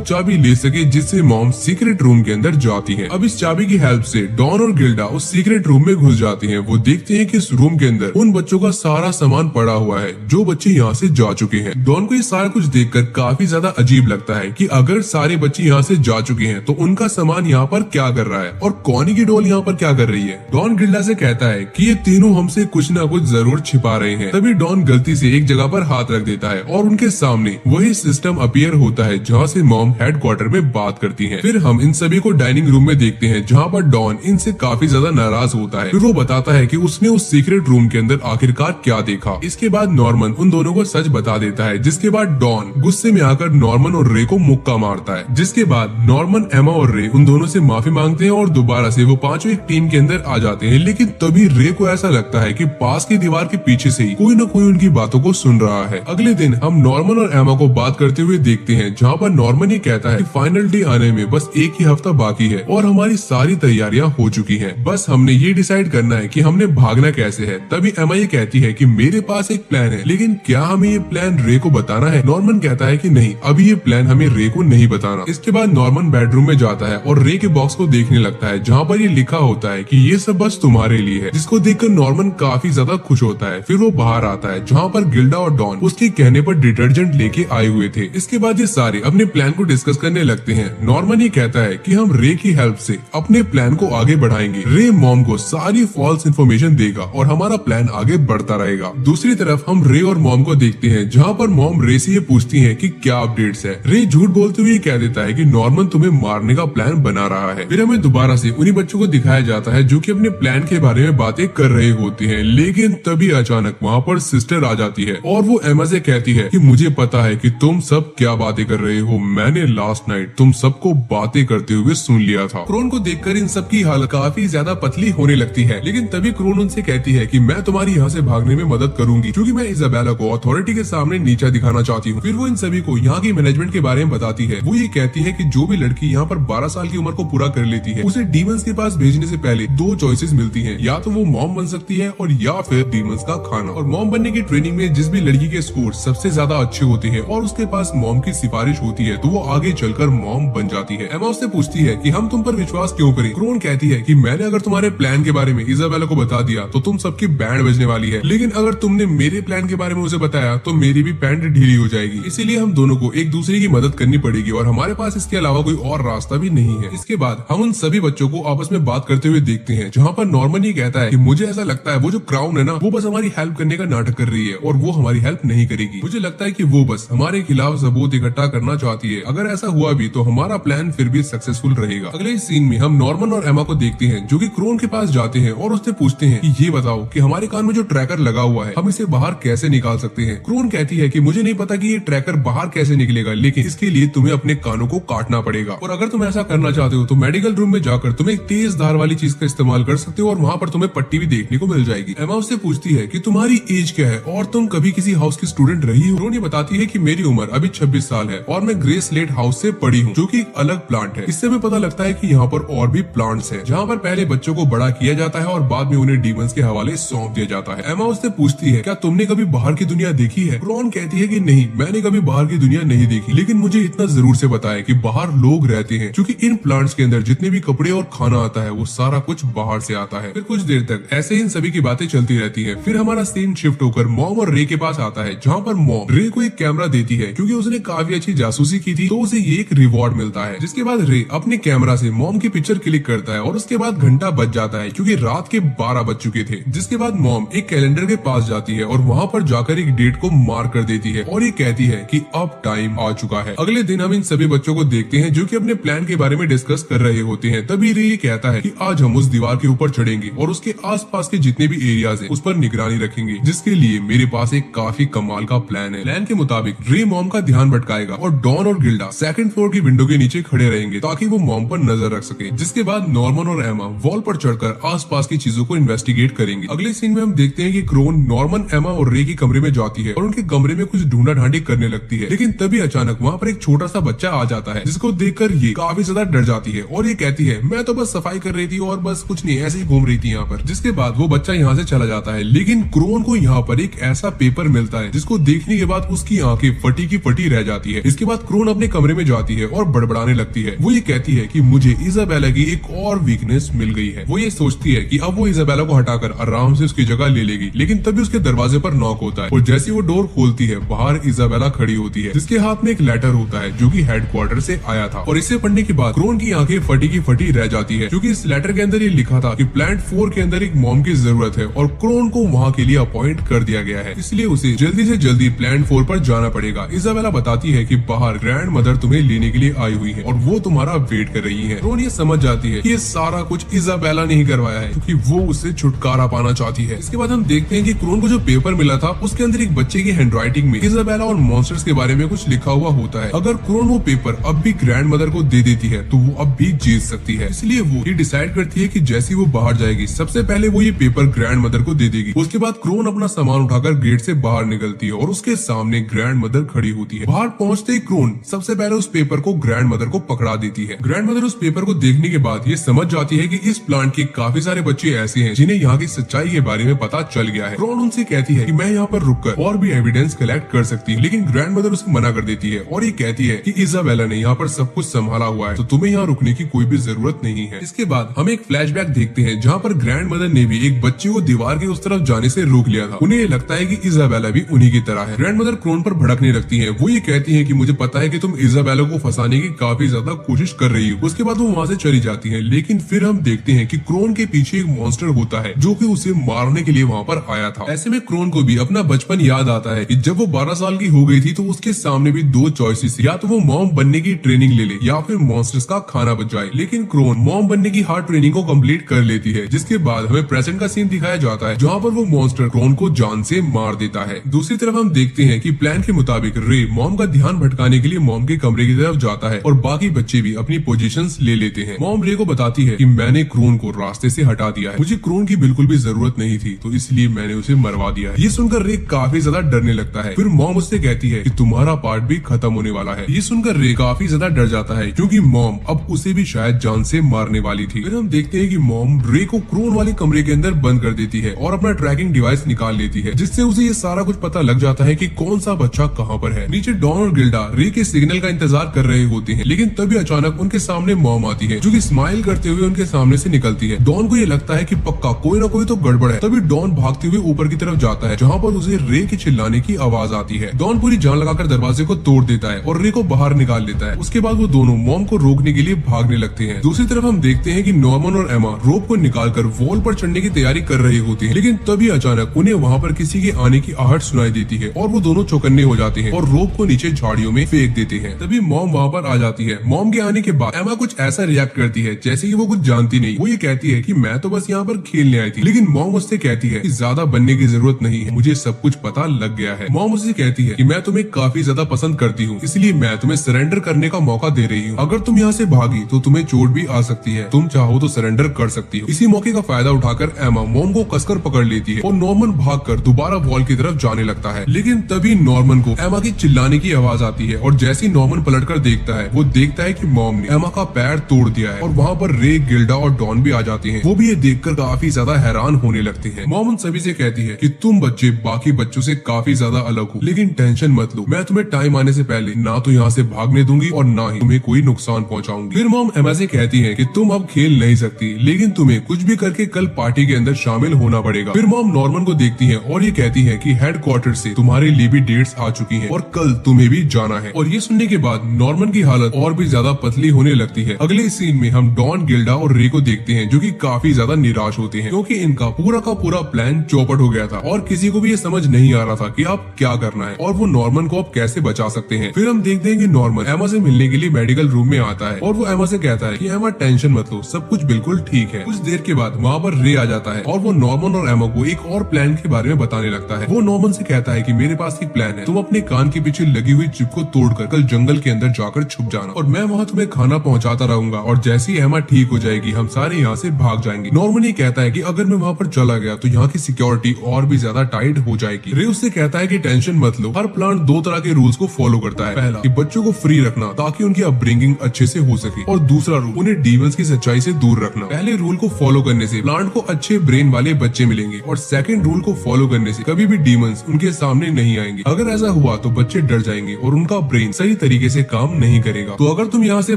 चाबी ले सके जिससे मॉम सीक्रेट रूम के अंदर जाती है। अब इस चाबी की हेल्प से डॉन और गिल्डा उस सीक्रेट रूम में घुस जाती हैं। वो देखते हैं कि इस रूम के अंदर उन बच्चों का सारा सामान पड़ा हुआ है जो बच्चे यहाँ से जा चुके हैं। डॉन को ये सारा कुछ देखकर काफी ज्यादा अजीब लगता है कि अगर सारे बच्चे यहाँ से जा चुके हैं तो उनका सामान यहाँ पर क्या कर रहा है और कॉनी की डॉल यहाँ पर क्या कर रही है। डॉन गिल्डा से कहता है कि ये तीनों हमसे कुछ ना कुछ जरूर छिपा रहे हैं। तभी डॉन गलती से एक जगह पर हाथ रख देता है और उनके सामने वही सिस्टम अपीयर होता है जहाँ से मॉम हेडक्वार्टर में बात करती है। फिर हम इन सभी को डाइनिंग रूम में देखते हैं जहाँ पर डॉन इनसे काफी ज्यादा नाराज होता है। फिर वो बताता है कि उसने उस सीक्रेट रूम के अंदर आखिरकार क्या देखा। इसके बाद नॉर्मन उन दोनों को सच बता देता है, जिसके बाद डॉन गुस्से में आकर नॉर्मन और रे को मुक्का मारता है। जिसके बाद नॉर्मन, एमा और रे उन दोनों से माफी मांगते हैं और दोबारा से वो पांचों एक टीम के अंदर आ जाते हैं। लेकिन तभी रे को ऐसा लगता है कि पास की दीवार के पीछे से ही कोई न कोई उनकी बातों को सुन रहा है। अगले दिन हम नॉर्मन और एमा को बात करते हुए देखते हैं जहाँ पर नॉर्मन ही कहता है कि फाइनल डे आने में बस एक ही हफ्ता बाकी है और हमारी सारी तैयारियां हो चुकी हैं। बस हमने ये डिसाइड करना है कि हमने भागना कैसे है। तभी एमा ये कहती है कि मेरे पास एक प्लान है, लेकिन क्या हमें ये प्लान रे को बताना है। नॉर्मन कहता है कि नहीं, अभी ये प्लान हमें रे को नहीं बताना। इसके बाद नॉर्मन बेडरूम में जाता है और रे के बॉक्स को देखने लगता है जहाँ पर ये लिखा होता है कि ये सब बस तुम्हारे लिए है, जिसको देखकर नॉर्मन काफी ज्यादा खुश होता है। फिर वो बाहर आता है जहाँ पर गिल्डा और डॉन उसके कहने पर डिटर्जेंट लेके आए हुए थे। इसके बाद ये सारे अपने प्लान को डिस्कस करने लगते हैं। नॉर्मन ये कहता है कि हम रे की हेल्प से अपने प्लान को आगे बढ़ाएंगे। रे मॉम को सारी फॉल्स इन्फॉर्मेशन देगा और हमारा प्लान आगे बढ़ता रहेगा। दूसरी तरफ हम रे और मॉम को देखते हैं जहाँ पर मॉम रे से ये पूछती है कि क्या अपडेट्स है। रे झूठ बोलते हुए कह देता है कि नॉर्मन तुम्हें मारने का प्लान बना रहा है। फिर हमें दोबारा से उन्हीं बच्चों को दिखाया जाता है जो कि अपने प्लान के बारे में बातें कर रहे होते हैं। लेकिन तभी अचानक वहाँ पर सिस्टर आ जाती है और वो एमा से कहती है कि मुझे पता है कि तुम सब क्या बातें कर रहे हो। मैंने लास्ट नाइट तुम सबको बातें करते हुए सुन लिया था। क्रोन को देखकर इन सब की हालत काफी ज्यादा पतली होने लगती है। लेकिन तभी क्रोन उनसे कहती है कि मैं तुम्हारी यहाँ से भागने में मदद करूंगी क्योंकि मैं इजाबेला को अथॉरिटी के सामने नीचा दिखाना चाहती हूँ। फिर वो इन सभी को यहाँ की मैनेजमेंट के बारे में बताती है। वो ये कहती है कि जो भी लड़की यहाँ पर 12 साल की उम्र को पूरा कर लेती है उसे डीमंस के पास भेजने से पहले 2 चॉइसेस मिलती हैं, या तो वो मॉम बन सकती है और या फिर डीमंस का खाना। और मॉम बनने की ट्रेनिंग में जिस भी लड़की के स्कोर सबसे ज्यादा अच्छे होते हैं और उसके पास मॉम की सिफारिश होती है तो वो आगे चलकर मॉम बन जाती है। एमा उससे पूछती है कि हम तुम पर विश्वास क्यों करें। क्रोन कहती है कि मैंने अगर तुम्हारे प्लान के बारे में इजाबेला को बता दिया तो तुम सबकी बैंड बजने वाली है, लेकिन अगर तुमने मेरे प्लान के बारे में उसे बताया तो मेरी भी बैंड ढीली हो जाएगी। इसीलिए हम दोनों को एक दूसरे की मदद करनी पड़ेगी और हमारे पास इसके अलावा कोई और रास्ता भी नहीं है। इसके बाद हम उन सभी बच्चों को आपस में बात करते हुए देखते हैं जहाँ पर नॉर्मन ये कहता है कि मुझे ऐसा लगता है वो जो क्राउन है ना वो बस हमारी हेल्प करने का नाटक कर रही है और वो हमारी हेल्प नहीं करेगी। मुझे लगता है कि वो बस हमारे खिलाफ सबूत इकट्ठा करना चाहती है। अगर ऐसा हुआ भी तो हमारा प्लान फिर भी सक्सेसफुल रहेगा। अगले सीन में हम नॉर्मन और एमा को देखते हैं जो कि क्रोन के पास जाते हैं और उससे पूछते हैं कि ये बताओ कि हमारे कान में जो ट्रैकर लगा हुआ है हम इसे बाहर कैसे निकाल सकते हैं। क्रोन कहती है कि मुझे नहीं पता कि ये ट्रैकर बाहर कैसे निकलेगा, लेकिन इसके लिए तुम्हें अपने कानों को काटना पड़ेगा और अगर तुम ऐसा करना चाहते हो तो मेडिकल रूम में जाकर तुम एक तेज धार वाली चीज का इस्तेमाल कर सकते हो और वहाँ पर तुम्हें पट्टी भी देखने को मिल जाएगी। एमा उससे पूछती है कि तुम्हारी एज क्या है और तुम कभी किसी हाउस की स्टूडेंट रही हो। क्रोन बताती है कि मेरी उम्र अभी 26 साल है और मैं ग्रे स्लेट हाउस से पढ़ी हूँ जो कि एक अलग प्लांट है। इससे हमें पता लगता है कि यहाँ पर और भी प्लांट्स हैं जहाँ पर पहले बच्चों को बड़ा किया जाता है और बाद में उन्हें डीमंस के हवाले सौंप दिया जाता है। एमा उससे पूछती है क्या तुमने कभी बाहर की दुनिया देखी है। क्रोन कहती है कि नहीं, मैंने कभी बाहर की दुनिया नहीं देखी, लेकिन मुझे इतना जरूर से बताया कि बाहर लोग रहते हैं क्योंकि इन प्लांट्स के अंदर जितने भी कपड़े और खाना आता है वो सारा कुछ बाहर से आता है। फिर कुछ देर तक ऐसे इन सभी की बातें चलती रहती है। फिर हमारा सीन शिफ्ट होकर मॉम और रे के पास आता है जहाँ पर मॉम रे को एक कैमरा देती है क्योंकि उसने काफी अच्छी जासूसी की थी तो उसे ये एक रिवॉर्ड मिलता है। जिसके बाद रे अपने कैमरा से मॉम की पिक्चर क्लिक करता है और उसके बाद घंटा बज जाता है क्योंकि रात के 12 बज चुके थे। जिसके बाद मॉम एक कैलेंडर के पास जाती है और वहाँ पर जाकर एक डेट को मार्क कर देती है और ये कहती है कि अब टाइम आ चुका है। अगले दिन हम इन सभी बच्चों को देखते हैं जो कि अपने प्लान के बारे में डिस्कस कर रहे होते हैं। तभी रे ये कहता है कि आज हम उस दीवार के ऊपर चढ़ेंगे और उसके आसपास के जितने भी एरियाज हैं उस पर निगरानी रखेंगे, जिसके लिए मेरे पास एक काफी कमाल का प्लान है। प्लान के मुताबिक रे मॉम का ध्यान भटकाएगा और डॉन और गिल्डा सेकंड फ्लोर की विंडो के नीचे खड़े रहेंगे ताकि वो मॉम पर नजर रख सके। जिसके बाद नॉर्मन और एमा वॉल पर चढ़कर आसपास की चीजों को इन्वेस्टिगेट करेंगे। अगले सीन में हम देखते हैं कि क्रोन नॉर्मन, एमा और रे के कमरे में जाती है और उनके कमरे में कुछ ढूंढा ढांडी करने लगती है। लेकिन तभी अचानक वहाँ पर एक छोटा सा बच्चा आ जाता है जिसको देखकर ये काफी ज्यादा डर जाती है और ये कहती है मैं तो बस सफाई कर रही थी और बस कुछ नहीं, ऐसे ही घूम रही थी यहाँ पर। जिसके बाद वो बच्चा यहाँ से चला जाता है। लेकिन क्रोन को यहाँ पर एक ऐसा पेपर मिलता है जिसको देखने के बाद उसकी आंखें फटी की फटी रह जाती है। इसके बाद क्रोन अपने कमरे में जाती है और बड़बड़ाने लगती है। वो ये कहती है कि मुझे इजाबेला की एक और वीकनेस मिल गई है। वो ये सोचती है कि अब वो इजाबेला को हटाकर आराम से उसकी जगह ले लेगी, लेकिन तभी उसके दरवाजे पर नॉक होता है और जैसे वो डोर खोलती है बाहर इजाबेला खड़ी होती है जिसके हाथ में एक लेटर होता है जो कि हेडक्वार्टर से आया था। और इसे पढ़ने के बाद क्रोन की आंखें फटी की फटी रह जाती है क्योंकि इस लेटर के अंदर ये लिखा था कि प्लांट 4 के अंदर एक मॉम की जरूरत है और क्रोन को वहाँ के लिए अपॉइंट कर दिया गया है, इसलिए उसे जल्दी से जल्दी प्लांट 4 पर जाना पड़ेगा। इजाबेला बताती है कि बाहर ग्रैंड मदर तुम्हें लेने के लिए आई हुई है और वो तुम्हारा वेट कर रही है। क्रोन ये समझ जाती है कि ये सारा कुछ इजाबेला ने ही करवाया है क्योंकि वो उससे छुटकारा पाना चाहती है। इसके बाद हम देखते हैं कि क्रोन को जो पेपर मिला था उसके अंदर एक बच्चे की हैंडराइटिंग में इजाबेला और मॉन्स्टर्स के बारे में कुछ लिखा हुआ होता है। अगर क्रोन वो पेपर अब भी ग्रैंड मदर को दे देती है तो वो अब भी जीत सकती है, इसलिए वो ये डिसाइड करती है कि जैसी वो बाहर जाएगी सबसे पहले वो ये पेपर ग्रैंड मदर को दे देगी। उसके बाद क्रोन अपना सामान उठाकर गेट से बाहर निकलती है और उसके सामने ग्रैंड मदर खड़ी होती है। बाहर पहुंचते ही क्रोन सबसे पहले उस पेपर को ग्रैंड मदर को पकड़ा देती है। ग्रैंड मदर उस पेपर को देखने के बाद ये समझ जाती है कि इस प्लांट के काफी सारे बच्चे ऐसे हैं जिन्हें यहाँ की सच्चाई के बारे में पता चल गया है। क्रोन उनसे कहती है कि मैं यहाँ पर रुककर और भी एविडेंस कलेक्ट कर सकती हूँ, लेकिन ग्रैंड मदर उसे मना कर देती है और ये कहती है कि इजाबेला ने यहाँ पर सब कुछ संभाला हुआ है तो तुम्हें यहाँ रुकने की कोई भी जरूरत नहीं है। इसके बाद हम एक फ्लैशबैक देखते हैं जहाँ पर ग्रैंड मदर ने भी एक बच्चे को दीवार के उस तरफ जाने से रोक लिया था। उन्हें ये लगता है कि इजाबेला भी उन्हीं की तरह है। ग्रैंड मदर क्रोन पर भड़कने लगती है। वो ये कहती है कि मुझे पता है कि तुम इजाबेला को फंसाने की काफी ज्यादा कोशिश कर रही हो। उसके बाद वो वहाँ से चली जाती है, लेकिन फिर हम देखते हैं कि क्रोन के पीछे एक मॉन्स्टर होता है जो कि उसे मारने के लिए वहाँ पर आया था। ऐसे में क्रोन को भी अपना बचपन याद आता है कि जब वो 12 साल की हो गई थी तो उसके सामने भी 2 चॉइसेस, या तो वो मॉम बनने की ट्रेनिंग ले ले या फिर मॉन्स्टर्स का खाना बच जाए। लेकिन क्रोन मॉम बनने की हार्ड ट्रेनिंग को कंप्लीट कर लेती है, जिसके बाद हमें प्रेजेंट का सीन दिखाया जाता है जहाँ पर वो मॉन्स्टर क्रोन को जान से मार देता है। दूसरी तरफ हम देखते हैं कि प्लान के मुताबिक रे मॉम का ध्यान भटकाने के लिए मॉम के कमरे की तरफ जाता है और बाकी बच्चे भी अपनी पोजीशंस ले लेते हैं। मॉम रे को बताती है कि मैंने क्रोन को रास्ते से हटा दिया है, मुझे क्रोन की बिल्कुल भी जरूरत नहीं थी तो इसलिए मैंने उसे मरवा दिया है। ये सुनकर रे काफी ज्यादा डरने लगता है। फिर मॉम उससे कहती है कि तुम्हारा पार्ट भी खत्म होने वाला है। ये सुनकर रे काफी ज्यादा डर जाता है क्योंकि मॉम अब उसे भी शायद जान से मारने वाली थी। फिर हम देखते हैं कि मॉम रे को क्रोन वाले कमरे के अंदर बंद कर देती है और अपना ट्रैकिंग डिवाइस निकाल लेती है, जिससे उसे ये सारा कुछ पता लग जाता है कि कौन सा बच्चा कहाँ पर है। नीचे डॉन और गिल्डा रे के सिग्नल का इंतजार कर रहे होते हैं, लेकिन तभी अचानक उनके सामने मॉम आती है जो कि स्माइल करते हुए उनके सामने से निकलती है। डॉन को ये लगता है कि पक्का कोई ना कोई तो गड़बड़ है। तभी डॉन भागते हुए ऊपर की तरफ जाता है जहाँ पर उसे रे के चिल्लाने की आवाज आती है। डॉन पूरी जान लगाकर दरवाजे को तोड़ देता है और रे को बाहर निकाल लेता है। उसके बाद वो दोनों मॉम को रोकने के लिए भागने लगते हैं। दूसरी तरफ हम देखते हैं कि नॉर्मन और एमा रोप को निकालकर वॉल पर चढ़ने की तैयारी कर रही होती है, लेकिन तभी अचानक उन्हें वहाँ पर किसी के आने की आहट सुनाई देती है और वो दोनों चौकन्ने हो जाते हैं और रोप को नीचे झाड़ियों में फेंक देते हैं। तभी मॉम वहाँ पर आ जाती है। मॉम के आने के बाद एमा कुछ ऐसा रिएक्ट करती है जैसे कि वो कुछ जानती नहीं। वो ये कहती है कि मैं तो बस यहाँ पर खेलने आई थी, लेकिन मॉम उससे कहती है कि ज्यादा बनने की जरूरत नहीं है, मुझे सब कुछ पता लग गया है। मॉम उससे कहती है कि मैं तुम्हें काफी ज्यादा पसंद करती हूँ, इसलिए मैं तुम्हें सरेंडर करने का मौका दे रही हूँ। अगर तुम यहाँ से भागी तो तुम्हें चोट भी आ सकती है, तुम चाहो तो सरेंडर कर सकती हो। इसी मौके का फायदा उठाकर एमा मॉम को कसकर पकड़ लेती है और नॉर्मन भागकर दोबारा वॉल की तरफ जाने लगता है। लेकिन तभी नॉर्मन को एमा की चिल्लाने की आवाज आती है और जैसे नॉर्मन पलटकर देखता है वो देखता है कि मॉम ने एमा का पैर तोड़ दिया है और वहाँ पर रे, गिल्डा और डॉन भी आ जाते हैं। वो भी ये देखकर काफी ज्यादा हैरान होने लगते हैं। मॉम उन सभी से कहती है कि तुम बच्चे बाकी बच्चों से काफी ज्यादा अलग हो, लेकिन टेंशन मत लो, मैं तुम्हें टाइम आने से पहले ना तो यहाँ से भागने दूंगी और ना ही तुम्हें कोई नुकसान पहुँचाऊंगी। फिर मॉम एमा से कहती है कि तुम अब खेल नहीं सकती, लेकिन तुम्हें कुछ भी करके कल पार्टी के अंदर शामिल होना पड़ेगा। फिर मॉम नॉर्मन को देखती है और ये कहती है कि हेडक्वार्टर से तुम्हारे लिए भी डेट्स आ चुकी हैं और कल तुम्हें भी जाना है। और ये सुनने के बाद नॉर्मन की हालत और भी ज्यादा पतली होने लगती है। अगले सीन में हम डॉन, गिल्डा और रे को देखते हैं जो कि काफी ज्यादा निराश होते हैं क्योंकि इनका पूरा का पूरा प्लान चौपट हो गया था और किसी को भी ये समझ नहीं आ रहा था कि अब क्या करना है और वो नॉर्मन को अब कैसे बचा सकते हैं। फिर हम देखते हैं कि नॉर्मन एमा से मिलने के लिए मेडिकल रूम में आता है और वो एमा से कहता है कि एमा टेंशन मत लो, सब कुछ बिल्कुल ठीक है। कुछ देर के बाद वहाँ पर रे आ जाता है और वो नॉर्मन और एमा को एक और प्लान के बारे में बताने लगता है। वो नॉर्मन से कहता है कि मेरे पास एक प्लान है, तुम अपने कान के पीछे लगी हुई चिप को तोड़कर कल जंगल के अंदर जाकर छुप जाना और मैं वहाँ तुम्हें खाना पहुँचाता रहूंगा और जैसे ही एमा ठीक हो जाएगी हम सारे यहाँ से भाग जाएंगे। नॉर्मन ये कहता है कि अगर मैं वहाँ पर चला गया तो यहाँ की सिक्योरिटी और भी ज्यादा टाइट हो जाएगी। रे उससे कहता है कि टेंशन मत लो, हर प्लांट 2 तरह के रूल्स को फॉलो करता है। पहला कि बच्चों को फ्री रखना ताकि उनकी अपब्रिंगिंग अच्छे से हो सके और दूसरा रूल उन्हें डीमंस की सच्चाई से दूर रखना। पहले रूल को फॉलो करने से प्लांट को अच्छे ब्रेन वाले बच्चे मिलेंगे और सेकंड रूल को फॉलो करने से कभी भी डीमन डीमंस उनके सामने नहीं आएंगे। अगर ऐसा हुआ तो बच्चे डर जाएंगे और उनका ब्रेन सही तरीके से काम नहीं करेगा। तो अगर तुम यहाँ से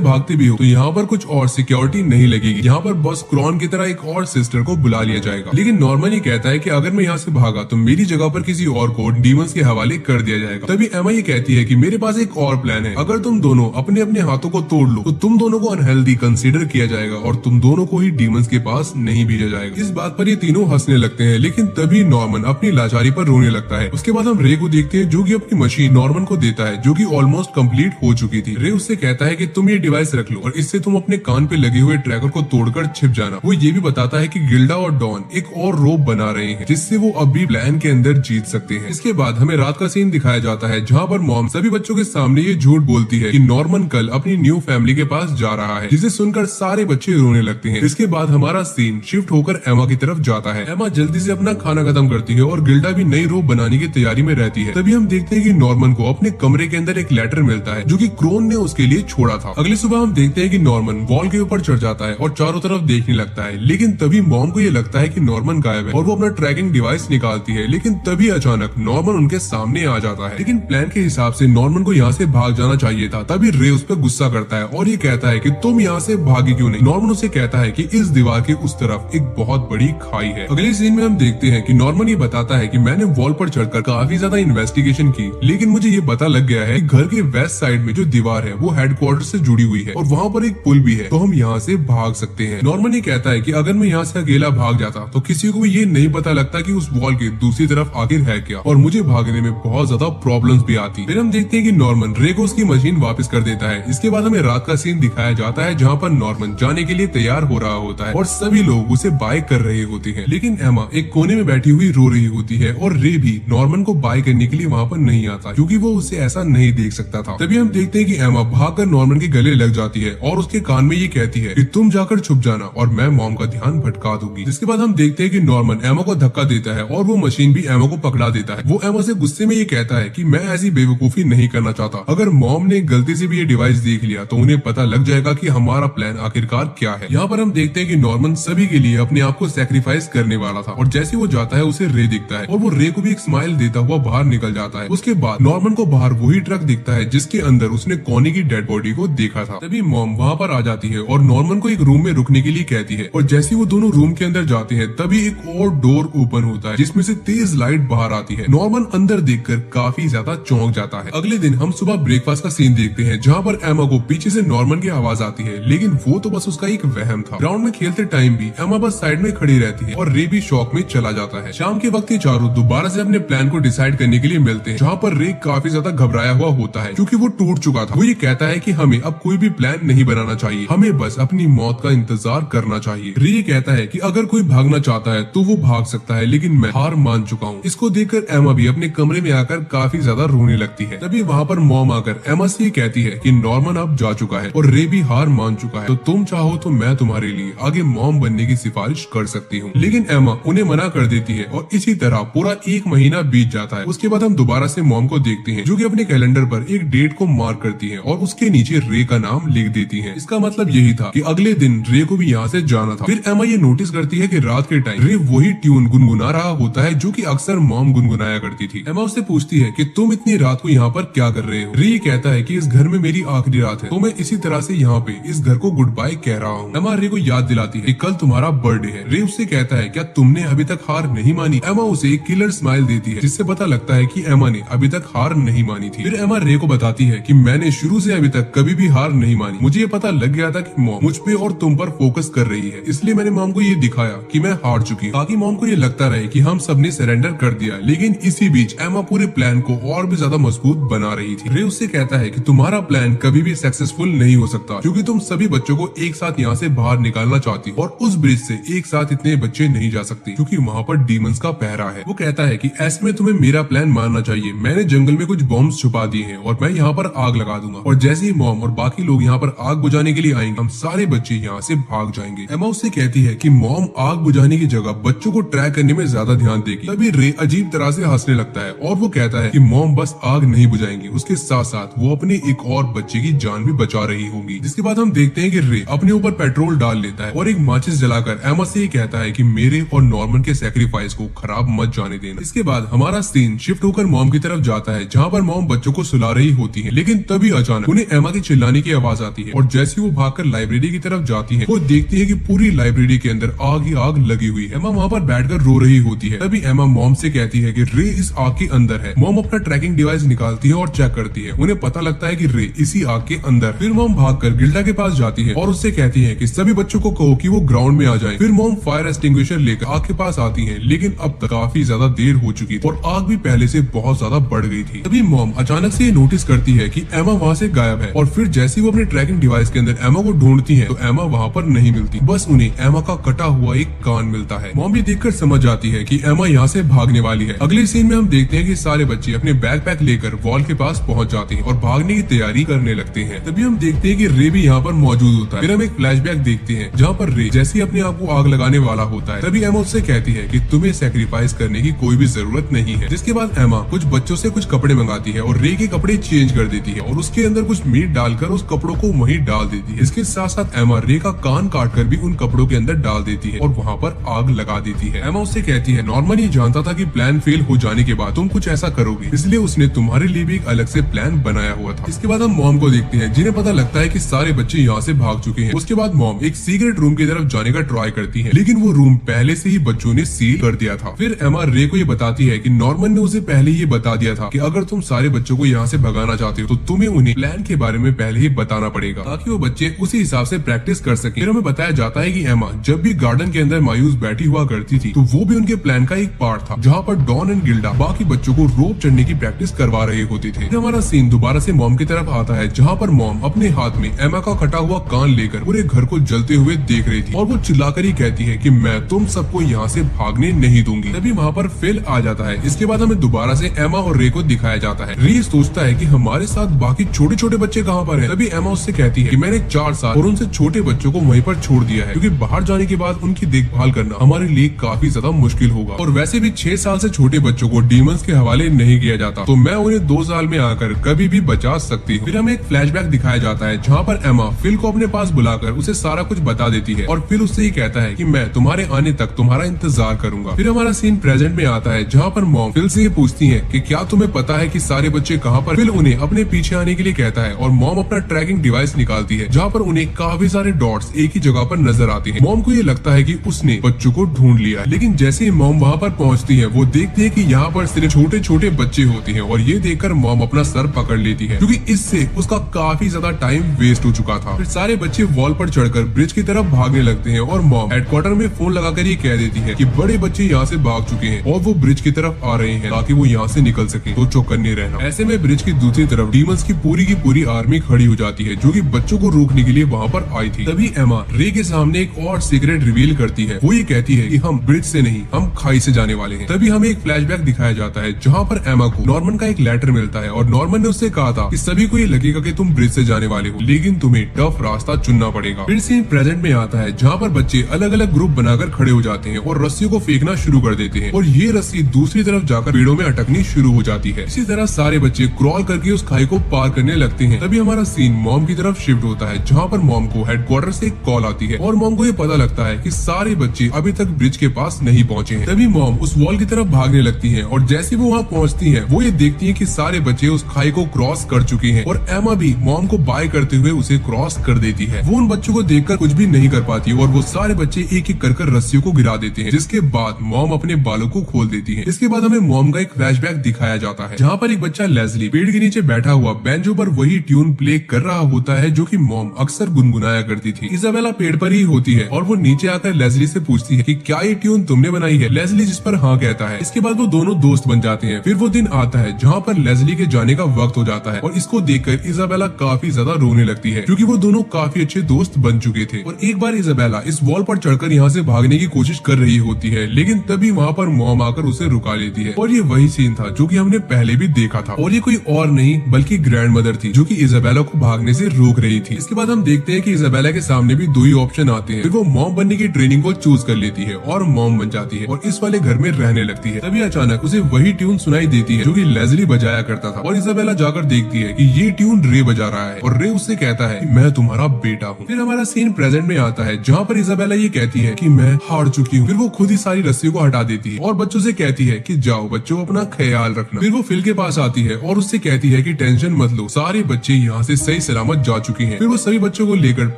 भागते भी हो तो यहाँ पर कुछ और सिक्योरिटी नहीं लगेगी। यहाँ पर बॉस क्रॉन की तरह एक और सिस्टर को बुला लिया जाएगा। लेकिन नॉर्मन ये कहता है कि अगर मैं यहाँ से भागा तो मेरी जगह पर किसी और को डीमंस के हवाले कर दिया जाएगा। तभी एमा ये कहती है कि मेरे पास एक और प्लान है। अगर तुम दोनों अपने अपने हाथों को तोड़ लो तो तुम दोनों को अनहेल्दी कंसीडर किया जाएगा और तुम दोनों को ही डीमंस के पास नहीं भेजा जाएगा। इस बात पर ये तीनों हंसने लगते हैं, लेकिन तभी नॉर्मन अपनी लाचारी पर रोने लगता है। उसके बाद हम रे को देखते हैं जो कि अपनी मशीन नॉर्मन को देता है, जो कि ऑलमोस्ट कंप्लीट हो चुकी थी। रे उससे कहता है कि तुम ये डिवाइस रख लो और इससे तुम अपने कान पे लगे हुए ट्रैकर को तोड़कर छिप जाना। वो ये भी बताता है कि गिल्डा और डॉन एक और रोप बना रहे हैं जिससे वो अब भी प्लान के अंदर जीत सकते हैं। इसके बाद हमें रात का सीन दिखाया जाता है जहाँ पर मॉम सभी बच्चों के सामने ये झूठ बोलती है कि नॉर्मन कल अपनी न्यू फैमिली के पास जा रहा है, जिसे सुनकर सारे बच्चे रोने लगते हैं। इसके बाद हमारा सीन शिफ्ट होकर एमा की तरफ जाता है। एमा जल्दी से अपना खाना खत्म करती है और गिल्डा भी नई रोप बनाने की तैयारी में रहती है। तभी हम देखते हैं कि नॉर्मन को अपने कमरे के अंदर एक लेटर मिलता है जो कि क्रोन ने उसके लिए छोड़ा था। अगली सुबह हम देखते हैं कि नॉर्मन वॉल के ऊपर चढ़ जाता है और चारों तरफ देखने लगता है, लेकिन तभी मॉम को ये लगता है कि नॉर्मन गायब है और वो अपना ट्रैकिंग डिवाइस निकालती है। लेकिन तभी अचानक नॉर्मन उनके सामने आ जाता है। लेकिन प्लान के हिसाब से नॉर्मन को यहाँ से भाग जाना चाहिए था। तभी रे उस पर गुस्सा करता है और ये कहता है कि तुम यहाँ से भागे क्यों नहीं। नॉर्मन उसे कहता है कि इस दीवार के उस तरफ एक बहुत बड़ी खाई है। अगले सीन में हम देखते हैं कि नॉर्मन ये बताता है कि मैंने वॉल पर चढ़कर काफी ज्यादा इन्वेस्टिगेशन की, लेकिन मुझे ये पता लग गया है कि घर के वेस्ट साइड में जो दीवार है वो हेडक्वार्टर से जुड़ी हुई है और वहाँ पर एक पुल भी है, तो हम यहाँ से भाग सकते हैं। नॉर्मन ये कहता है कि अगर मैं यहाँ से अकेला भाग जाता तो किसी को भी ये नहीं पता लगता कि उस वॉल के दूसरी तरफ आखिर है क्या और मुझे भागने में बहुत ज्यादा प्रॉब्लम्स भी आती। फिर हम देखते हैं कि नॉर्मन रे को उसकी मशीन वापस कर देता है। इसके बाद हमें रात का सीन दिखाया जाता है जहाँ पर नॉर्मन जाने के लिए तैयार हो रहा होता है और सभी लोग उसे बाय कर रहे होते हैं, लेकिन एमा एक कोने में बैठी हुई रो रही होती है और रे भी नॉर्मन को बाय करने के लिए वहाँ पर नहीं आता क्योंकि वो उसे ऐसा नहीं देख सकता था। तभी हम देखते हैं कि एमा भागकर नॉर्मन के गले लग जाती है और उसके कान में ये कहती है कि तुम जाकर छुप जाना और मैं मॉम का ध्यान भटका दूंगी। जिसके बाद हम देखते हैं कि नॉर्मन एमा को धक्का देता है और वो मशीन भी एमा को पकड़ा देता है। वो एमा से गुस्से में ये कहता है कि मैं ऐसी बेवकूफी नहीं करना चाहता। अगर मॉम ने गलती से भी ये डिवाइस देख लिया तो उन्हें पता लग जाएगा कि हमारा प्लान आखिरकार क्या है। यहाँ पर हम देखते हैं कि नॉर्मन सभी के लिए अपने आप को सैक्रिफाइस करने वाला था और जैसे वो जाता है उसे रे दिखता है और वो रे को भी एक स्माइल देता हुआ बाहर निकल जाता है। उसके बाद नॉर्मन को बाहर वही ट्रक दिखता है जिसके अंदर उसने कॉनी की डेड बॉडी को देखा था। तभी मॉम वहाँ पर आ जाती है और नॉर्मन को एक रूम में रुकने के लिए कहती है और जैसे वो दोनों रूम के अंदर जाते हैं तभी एक और डोर ओपन होता है जिसमें से तेज लाइट बाहर आती है। नॉर्मन अंदर देखकर काफी ज्यादा चौंक जाता है। अगले दिन हम सुबह ब्रेकफास्ट का सीन देखते हैं जहाँ पर एमा को पीछे से नॉर्मन की आवाज आती है, लेकिन वो तो बस उसका एक वहम था। ग्राउंड में खेलते टाइम भी एमा बस साइड में खड़ी रहती है और रे भी शॉक में चला जाता है। शाम के वक्त ये चारों दोबारा से अपने प्लान को डिसाइड करने के लिए मिलते हैं जहाँ पर रे काफी ज्यादा घबराया हुआ होता है क्योंकि वो टूट चुका था। वो ये कहता है कि हमें अब कोई भी प्लान नहीं बनाना चाहिए, हमें बस अपनी मौत का इंतजार करना चाहिए। रे ये कहता है कि अगर कोई भागना चाहता है तो वो भाग सकता है, लेकिन मैं हार मान चुका हूँ। इसको देखकर एमा भी अपने कमरे में आकर काफी ज्यादा रोने लगती है। तभी वहाँ पर मॉम आकर एमा से ये कहती है कि नॉर्मन अब जा चुका है और रे भी हार मान चुका है, तो तुम चाहो तो मैं तुम्हारे लिए आगे मॉम बनने की सिफारिश कर सकती हूँ। लेकिन एमा उन्हें मना कर देती है और इसी तरह पूरा एक महीना बीत जाता है। उसके बाद हम दोबारा से मॉम को देखते हैं जो कि अपने कैलेंडर पर एक डेट को मार्क करती है और उसके नीचे रे का नाम लिख देती है। इसका मतलब यही था कि अगले दिन रे को भी यहाँ से जाना था। फिर एमा ये नोटिस करती है कि रात के टाइम रे वही ट्यून गुनगुना रहा होता है जो कि अक्सर मॉम गुनगुनाया करती थी। एमा उससे पूछती है कि तुम इतनी रात को यहाँ पर क्या कर रहे हो। रे ये कहता है कि इस घर में मेरी आखिरी रात है, तो मैं इसी तरह से यहाँ पे इस घर को गुड बाय कह रहा हूँ। एमा रे को याद दिलाती है कि कल तुम्हारा बर्थडे है। रे उससे कहता है क्या तुमने अभी तक हार नहीं मानी। एमा उसे एक किलर स्माइल देती है जिससे पता लगता है कि एमा ने अभी तक हार नहीं मानी थी। फिर एमा रे को बताती है कि मैंने शुरू से अभी तक कभी भी हार नहीं मानी। मुझे ये पता लग गया था कि मॉम मुझ पे और तुम पर फोकस कर रही है, इसलिए मैंने मॉम को ये दिखाया कि मैं हार चुकी हूँ ताकि मॉम को ये लगता रहे कि हम सबने सरेंडर कर दिया। लेकिन इसी बीच एमा पूरे प्लान को और भी ज्यादा मजबूत बना रही थी। रे उससे कहता है कि तुम्हारा प्लान कभी भी सक्सेसफुल नहीं हो सकता क्योंकि तुम सभी बच्चों को एक साथ यहाँ से बाहर निकालना चाहती हो और उस ब्रिज से एक साथ इतने बच्चे नहीं जा सकते क्योंकि वहाँ पर डीमंस का पहरा है। वो कहता है कि ऐसे में तुम्हें मेरा प्लान मानना चाहिए। मैंने जंगल में कुछ बॉम्ब्स छुपा दिए हैं और मैं यहाँ पर आग लगा दूंगा और जैसे ही मॉम और बाकी लोग यहाँ पर आग बुझाने के लिए आएंगे हम सारे बच्चे यहाँ से भाग जाएंगे। एमा उससे कहती है कि मॉम आग बुझाने की जगह बच्चों को ट्रैक करने में ज्यादा ध्यान देगी। तभी रे अजीब तरह से हंसने लगता है और वो कहता है कि मॉम बस आग नहीं बुझाएंगी, उसके साथ साथ वो अपने एक और बच्चे की जान भी बचा रही होगी। जिसके बाद हम देखते हैं कि रे अपने ऊपर पेट्रोल डाल लेता है और एक माचिस जलाकर एमा से ये कहता है कि मेरे और नॉर्मन के सैक्रिफाइस को खराब मत जाने देना। इसके इसके बाद हमारा सीन शिफ्ट होकर मॉम की तरफ जाता है, जहाँ पर मॉम बच्चों को सुला रही होती है। लेकिन तभी अचानक उन्हें एमा की चिल्लाने की आवाज आती है और जैसे वो भागकर लाइब्रेरी की तरफ जाती है, वो देखती है कि पूरी लाइब्रेरी के अंदर आग ही आग लगी हुई है। एमा वहाँ पर बैठकर रो रही होती है। तभी एमा मॉम से कहती है कि रे इस आग के अंदर है। मॉम अपना ट्रैकिंग डिवाइस निकालती है और चेक करती है। उन्हें पता लगता है कि रे इसी आग के अंदर। फिर मॉम भागकर गिल्डा के पास जाती है और उससे कहती है कि सभी बच्चों को कहो कि वो ग्राउंड में आ जाएं। फिर मॉम फायर एक्सटिंग्विशर लेकर आग के पास आती है, लेकिन अब तक काफी ज्यादा देर हो चुकी थी और आग भी पहले से बहुत ज्यादा बढ़ गई थी। तभी मॉम अचानक से ये नोटिस करती है कि एमा वहाँ से गायब है और फिर जैसे वो अपने ट्रैकिंग डिवाइस के अंदर एमा को ढूंढती है तो एमा वहाँ पर नहीं मिलती। बस उन्हें एमा का कटा हुआ एक कान मिलता है। मॉम भी देखकर समझ जाती है कि एमा यहाँ से भागने वाली है। अगले सीन में हम देखते हैं कि सारे बच्चे अपने बैकपैक लेकर वॉल के पास पहुंच जाते हैं और भागने की तैयारी करने लगते हैं। तभी हम देखते हैं कि रे भी यहाँ पर मौजूद होता है। फिर हम एक फ्लैशबैक देखते हैं जहाँ पर रे जैसे अपने आप को आग लगाने वाला होता है, तभी एमा उससे कहती है कि तुम्हें सैक्रिफाइस करने की कोई भी जरूरत नहीं है। जिसके बाद एमा कुछ बच्चों से कुछ कपड़े मंगाती है और रे के कपड़े चेंज कर देती है और उसके अंदर कुछ मीट डालकर उस कपड़ों को वहीं डाल देती है। इसके साथ साथ एमा रे का कान काटकर भी उन कपड़ों के अंदर डाल देती है और वहाँ पर आग लगा देती है। एमा उससे कहती है नॉर्मन ये जानता था कि प्लान फेल हो जाने के बाद तुम कुछ ऐसा करोगे, इसलिए उसने तुम्हारे लिए भी एक अलग से प्लान बनाया हुआ था। इसके बाद हम मॉम को देखते हैं, जिन्हें पता लगता है कि सारे बच्चे यहाँ से भाग चुके हैं। उसके बाद मॉम एक सीक्रेट रूम की तरफ जाने का ट्राई करती है, लेकिन वो रूम पहले से ही बच्चों ने सील कर दिया था। फिर एमा रे को ये बताती है कि नॉर्मन ने उसे पहले ये बता दिया था कि अगर तुम सारे बच्चों को यहाँ से भगाना चाहते हो तो तुम्हें उन्हें प्लान के बारे में पहले ही बताना पड़ेगा, ताकि वो बच्चे उसी हिसाब से प्रैक्टिस कर सके। फिर हमें बताया जाता है कि एमा जब भी गार्डन के अंदर मायूस बैठी हुआ करती थी तो वो भी उनके प्लान का एक पार्ट था, जहाँ पर डॉन एंड गिल्डा बाकी बच्चों को रोप चढ़ने की प्रैक्टिस करवा रहे होते थे। फिर हमारा सीन दोबारा से मॉम की तरफ आता है, जहाँ पर मॉम अपने हाथ में एमा का कटा हुआ कान लेकर पूरे घर को जलते हुए देख रही थी और वो चिल्लाकर ही कहती है कि मैं तुम सबको यहाँ से भागने नहीं दूंगी। तभी वहाँ पर फिल आ जाता है। इसके बाद हमें दोबारा से एमा और रे को दिखाया जाता है। रे सोचता है कि हमारे साथ बाकी छोटे छोटे बच्चे कहाँ पर हैं। तभी एमा उससे कहती है कि मैंने 4 साल और उनसे छोटे बच्चों को वहीं पर छोड़ दिया है, क्योंकि बाहर जाने के बाद उनकी देखभाल करना हमारे लिए काफी ज्यादा मुश्किल होगा और वैसे भी 6 साल से छोटे बच्चों को डीमंस के हवाले नहीं किया जाता, तो मैं उन्हें 2 साल में आकर कभी भी बचा सकती हूँ। फिर हमें एक फ्लैशबैक दिखाया जाता है, जहाँ पर एमा फिल को अपने पास बुलाकर उसे सारा कुछ बता देती है और फिर उससे ही कहता है कि मैं तुम्हारे आने तक तुम्हारा इंतजार करूंगा। फिर हमारा सीन प्रेजेंट में आता है, जहाँ पर मॉम फिल से ये पूछती है कि क्या तुम्हें पता है कि सारे बच्चे कहाँ पर। फिल उन्हें अपने पीछे आने के लिए कहता है और मॉम अपना ट्रैकिंग डिवाइस निकालती है, जहाँ पर उन्हें काफी सारे डॉट्स एक ही जगह पर नजर आते हैं। मॉम को ये लगता है कि उसने बच्चों को ढूंढ लिया है, लेकिन जैसे ही मॉम वहाँ पर पहुँचती है वो देखती है कि यहाँ पर सिर्फ छोटे छोटे बच्चे होते हैं और ये देखकर मॉम अपना सर पकड़ लेती है, क्योंकि इससे उसका काफी ज्यादा टाइम वेस्ट हो चुका था। फिर सारे बच्चे वॉल पर चढ़कर ब्रिज की तरफ भागने लगते हैं और मॉम हेडक्वार्टर में फोन लगाकर ये कह देती है कि बड़े बच्चे यहाँ से भाग चुके हैं और वो ब्रिज की तरफ आ रहे हैं ताकि वो यहाँ से निकल सके, तो चौकन्ने रहना। ऐसे में ब्रिज की दूसरी तरफ डीमंस की पूरी आर्मी खड़ी हो जाती है, जो कि बच्चों को रोकने के लिए वहाँ पर आई थी। तभी एमा रे के सामने एक और सीक्रेट रिवील करती है। वो ये कहती है कि हम ब्रिज से नहीं, हम खाई से जाने वाले हैं। तभी हमें एक फ्लैशबैक दिखाया जाता है, जहाँ पर एमा को नॉर्मन का एक लेटर मिलता है और नॉर्मन ने उससे कहा था कि सभी को ये लगेगा कि तुम ब्रिज से जाने वाले हो, लेकिन तुम्हें टफ रास्ता चुनना पड़ेगा। फिर सीन प्रेजेंट में आता है, जहाँ पर बच्चे अलग अलग ग्रुप बनाकर खड़े हो जाते हैं और रस्सियों को फेंकना शुरू कर देते हैं और ये रस्सी दूसरी तरफ जाकर पेड़ों में अटकनी शुरू हो जाती है। इसी तरह सारे बच्चे क्रॉल करके उस खाई को पार करने लगते हैं। तभी हमारा सीन मॉम की तरफ शिफ्ट होता है, जहाँ पर मॉम को हेडक्वार्टर से एक कॉल आती है और मॉम को ये पता लगता है कि सारे बच्चे अभी तक ब्रिज के पास नहीं पहुँचे हैं। तभी मॉम उस वॉल की तरफ भागने लगती है और जैसे वो वहाँ पहुँचती है वो ये देखती है कि सारे बच्चे उस खाई को क्रॉस कर चुके हैं और एमा भी मॉम को बाय करते हुए उसे क्रॉस कर देती है। वो उन बच्चों को देखकर कुछ भी नहीं कर पाती और वो सारे बच्चे एक एक कर रस्सियों को गिरा देते हैं, जिसके बाद मॉम अपने बालों को खोल देती है। इसके बाद हमें मॉम का एक फ्लैशबैक दिखाया जाता है, जहाँ पर एक बच्चा लेस्ली पेड़ के नीचे बैठा हुआ बेंचों पर वही ट्यून प्ले कर रहा होता है जो कि मॉम अक्सर गुनगुनाया करती थी। इजाबेला पेड़ पर ही होती है और वो नीचे आकर लेस्ली से पूछती है कि क्या ये ट्यून तुमने बनाई है। लेस्ली जिस पर हाँ कहता है। इसके बाद वो दोनों दोस्त बन जाते हैं। फिर वो दिन आता है जहाँ पर लेस्ली के जाने का वक्त हो जाता है और इसको देखकर इजाबेला काफी ज्यादा रोने लगती है, क्योंकि वो दोनों काफी अच्छे दोस्त बन चुके थे। और एक बार इजाबेला इस वॉल पर चढ़कर यहाँ से भागने की कोशिश कर रही होती है, लेकिन तभी वहाँ पर मॉम आकर उसे रुका लेती है और ये वही सीन था जो कि हमने पहले भी देखा था और ये कोई और नहीं बल्कि ग्रैंड मदर थी, जो कि इजाबेला को भागने से रोक रही थी। इसके बाद हम देखते हैं कि इजाबेला के सामने भी 2 ही ऑप्शन आते हैं। फिर वो मॉम बनने की ट्रेनिंग को चूज कर लेती है और मॉम बन जाती है और इस वाले घर में रहने लगती है। तभी अचानक उसे वही ट्यून सुनाई देती है जो कि लेस्ली बजाया करता था और इजाबेला जाकर देखती है कि ये ट्यून रे बजा रहा है और रे उससे कहता है मैं तुम्हारा बेटा हूँ। फिर हमारा सीन प्रेजेंट में आता है, जहाँ पर इजाबेला ये कहती है कि मैं हार चुकी हूँ। फिर वो खुद ही सारी रस्सियों को हटा देती है और बच्चों से कहती है कि जाओ बच्चों अपना ख्याल रखना। फिर वो फिल के पास आती है और उससे कहती है कि टेंशन मत लो, सारे बच्चे यहाँ से सही सलामत जा चुके हैं। फिर वो सभी बच्चों को लेकर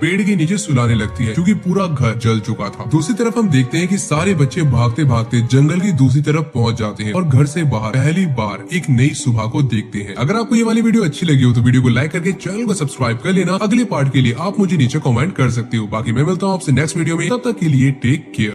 पेड़ के नीचे सुलाने लगती है क्योंकि पूरा घर जल चुका था। दूसरी तरफ हम देखते हैं कि सारे बच्चे भागते भागते जंगल की दूसरी तरफ पहुंच जाते हैं और घर से बाहर पहली बार एक नई सुबह को देखते हैं। अगर आपको ये वाली वीडियो अच्छी लगी हो तो वीडियो को लाइक करके चैनल को सब्सक्राइब कर लेना। अगले पार्ट के लिए आप मुझे नीचे कमेंट कर सकते हो। बाकी मैं मिलता हूँ आपसे नेक्स्ट वीडियो में, तब तक के लिए टेक केयर।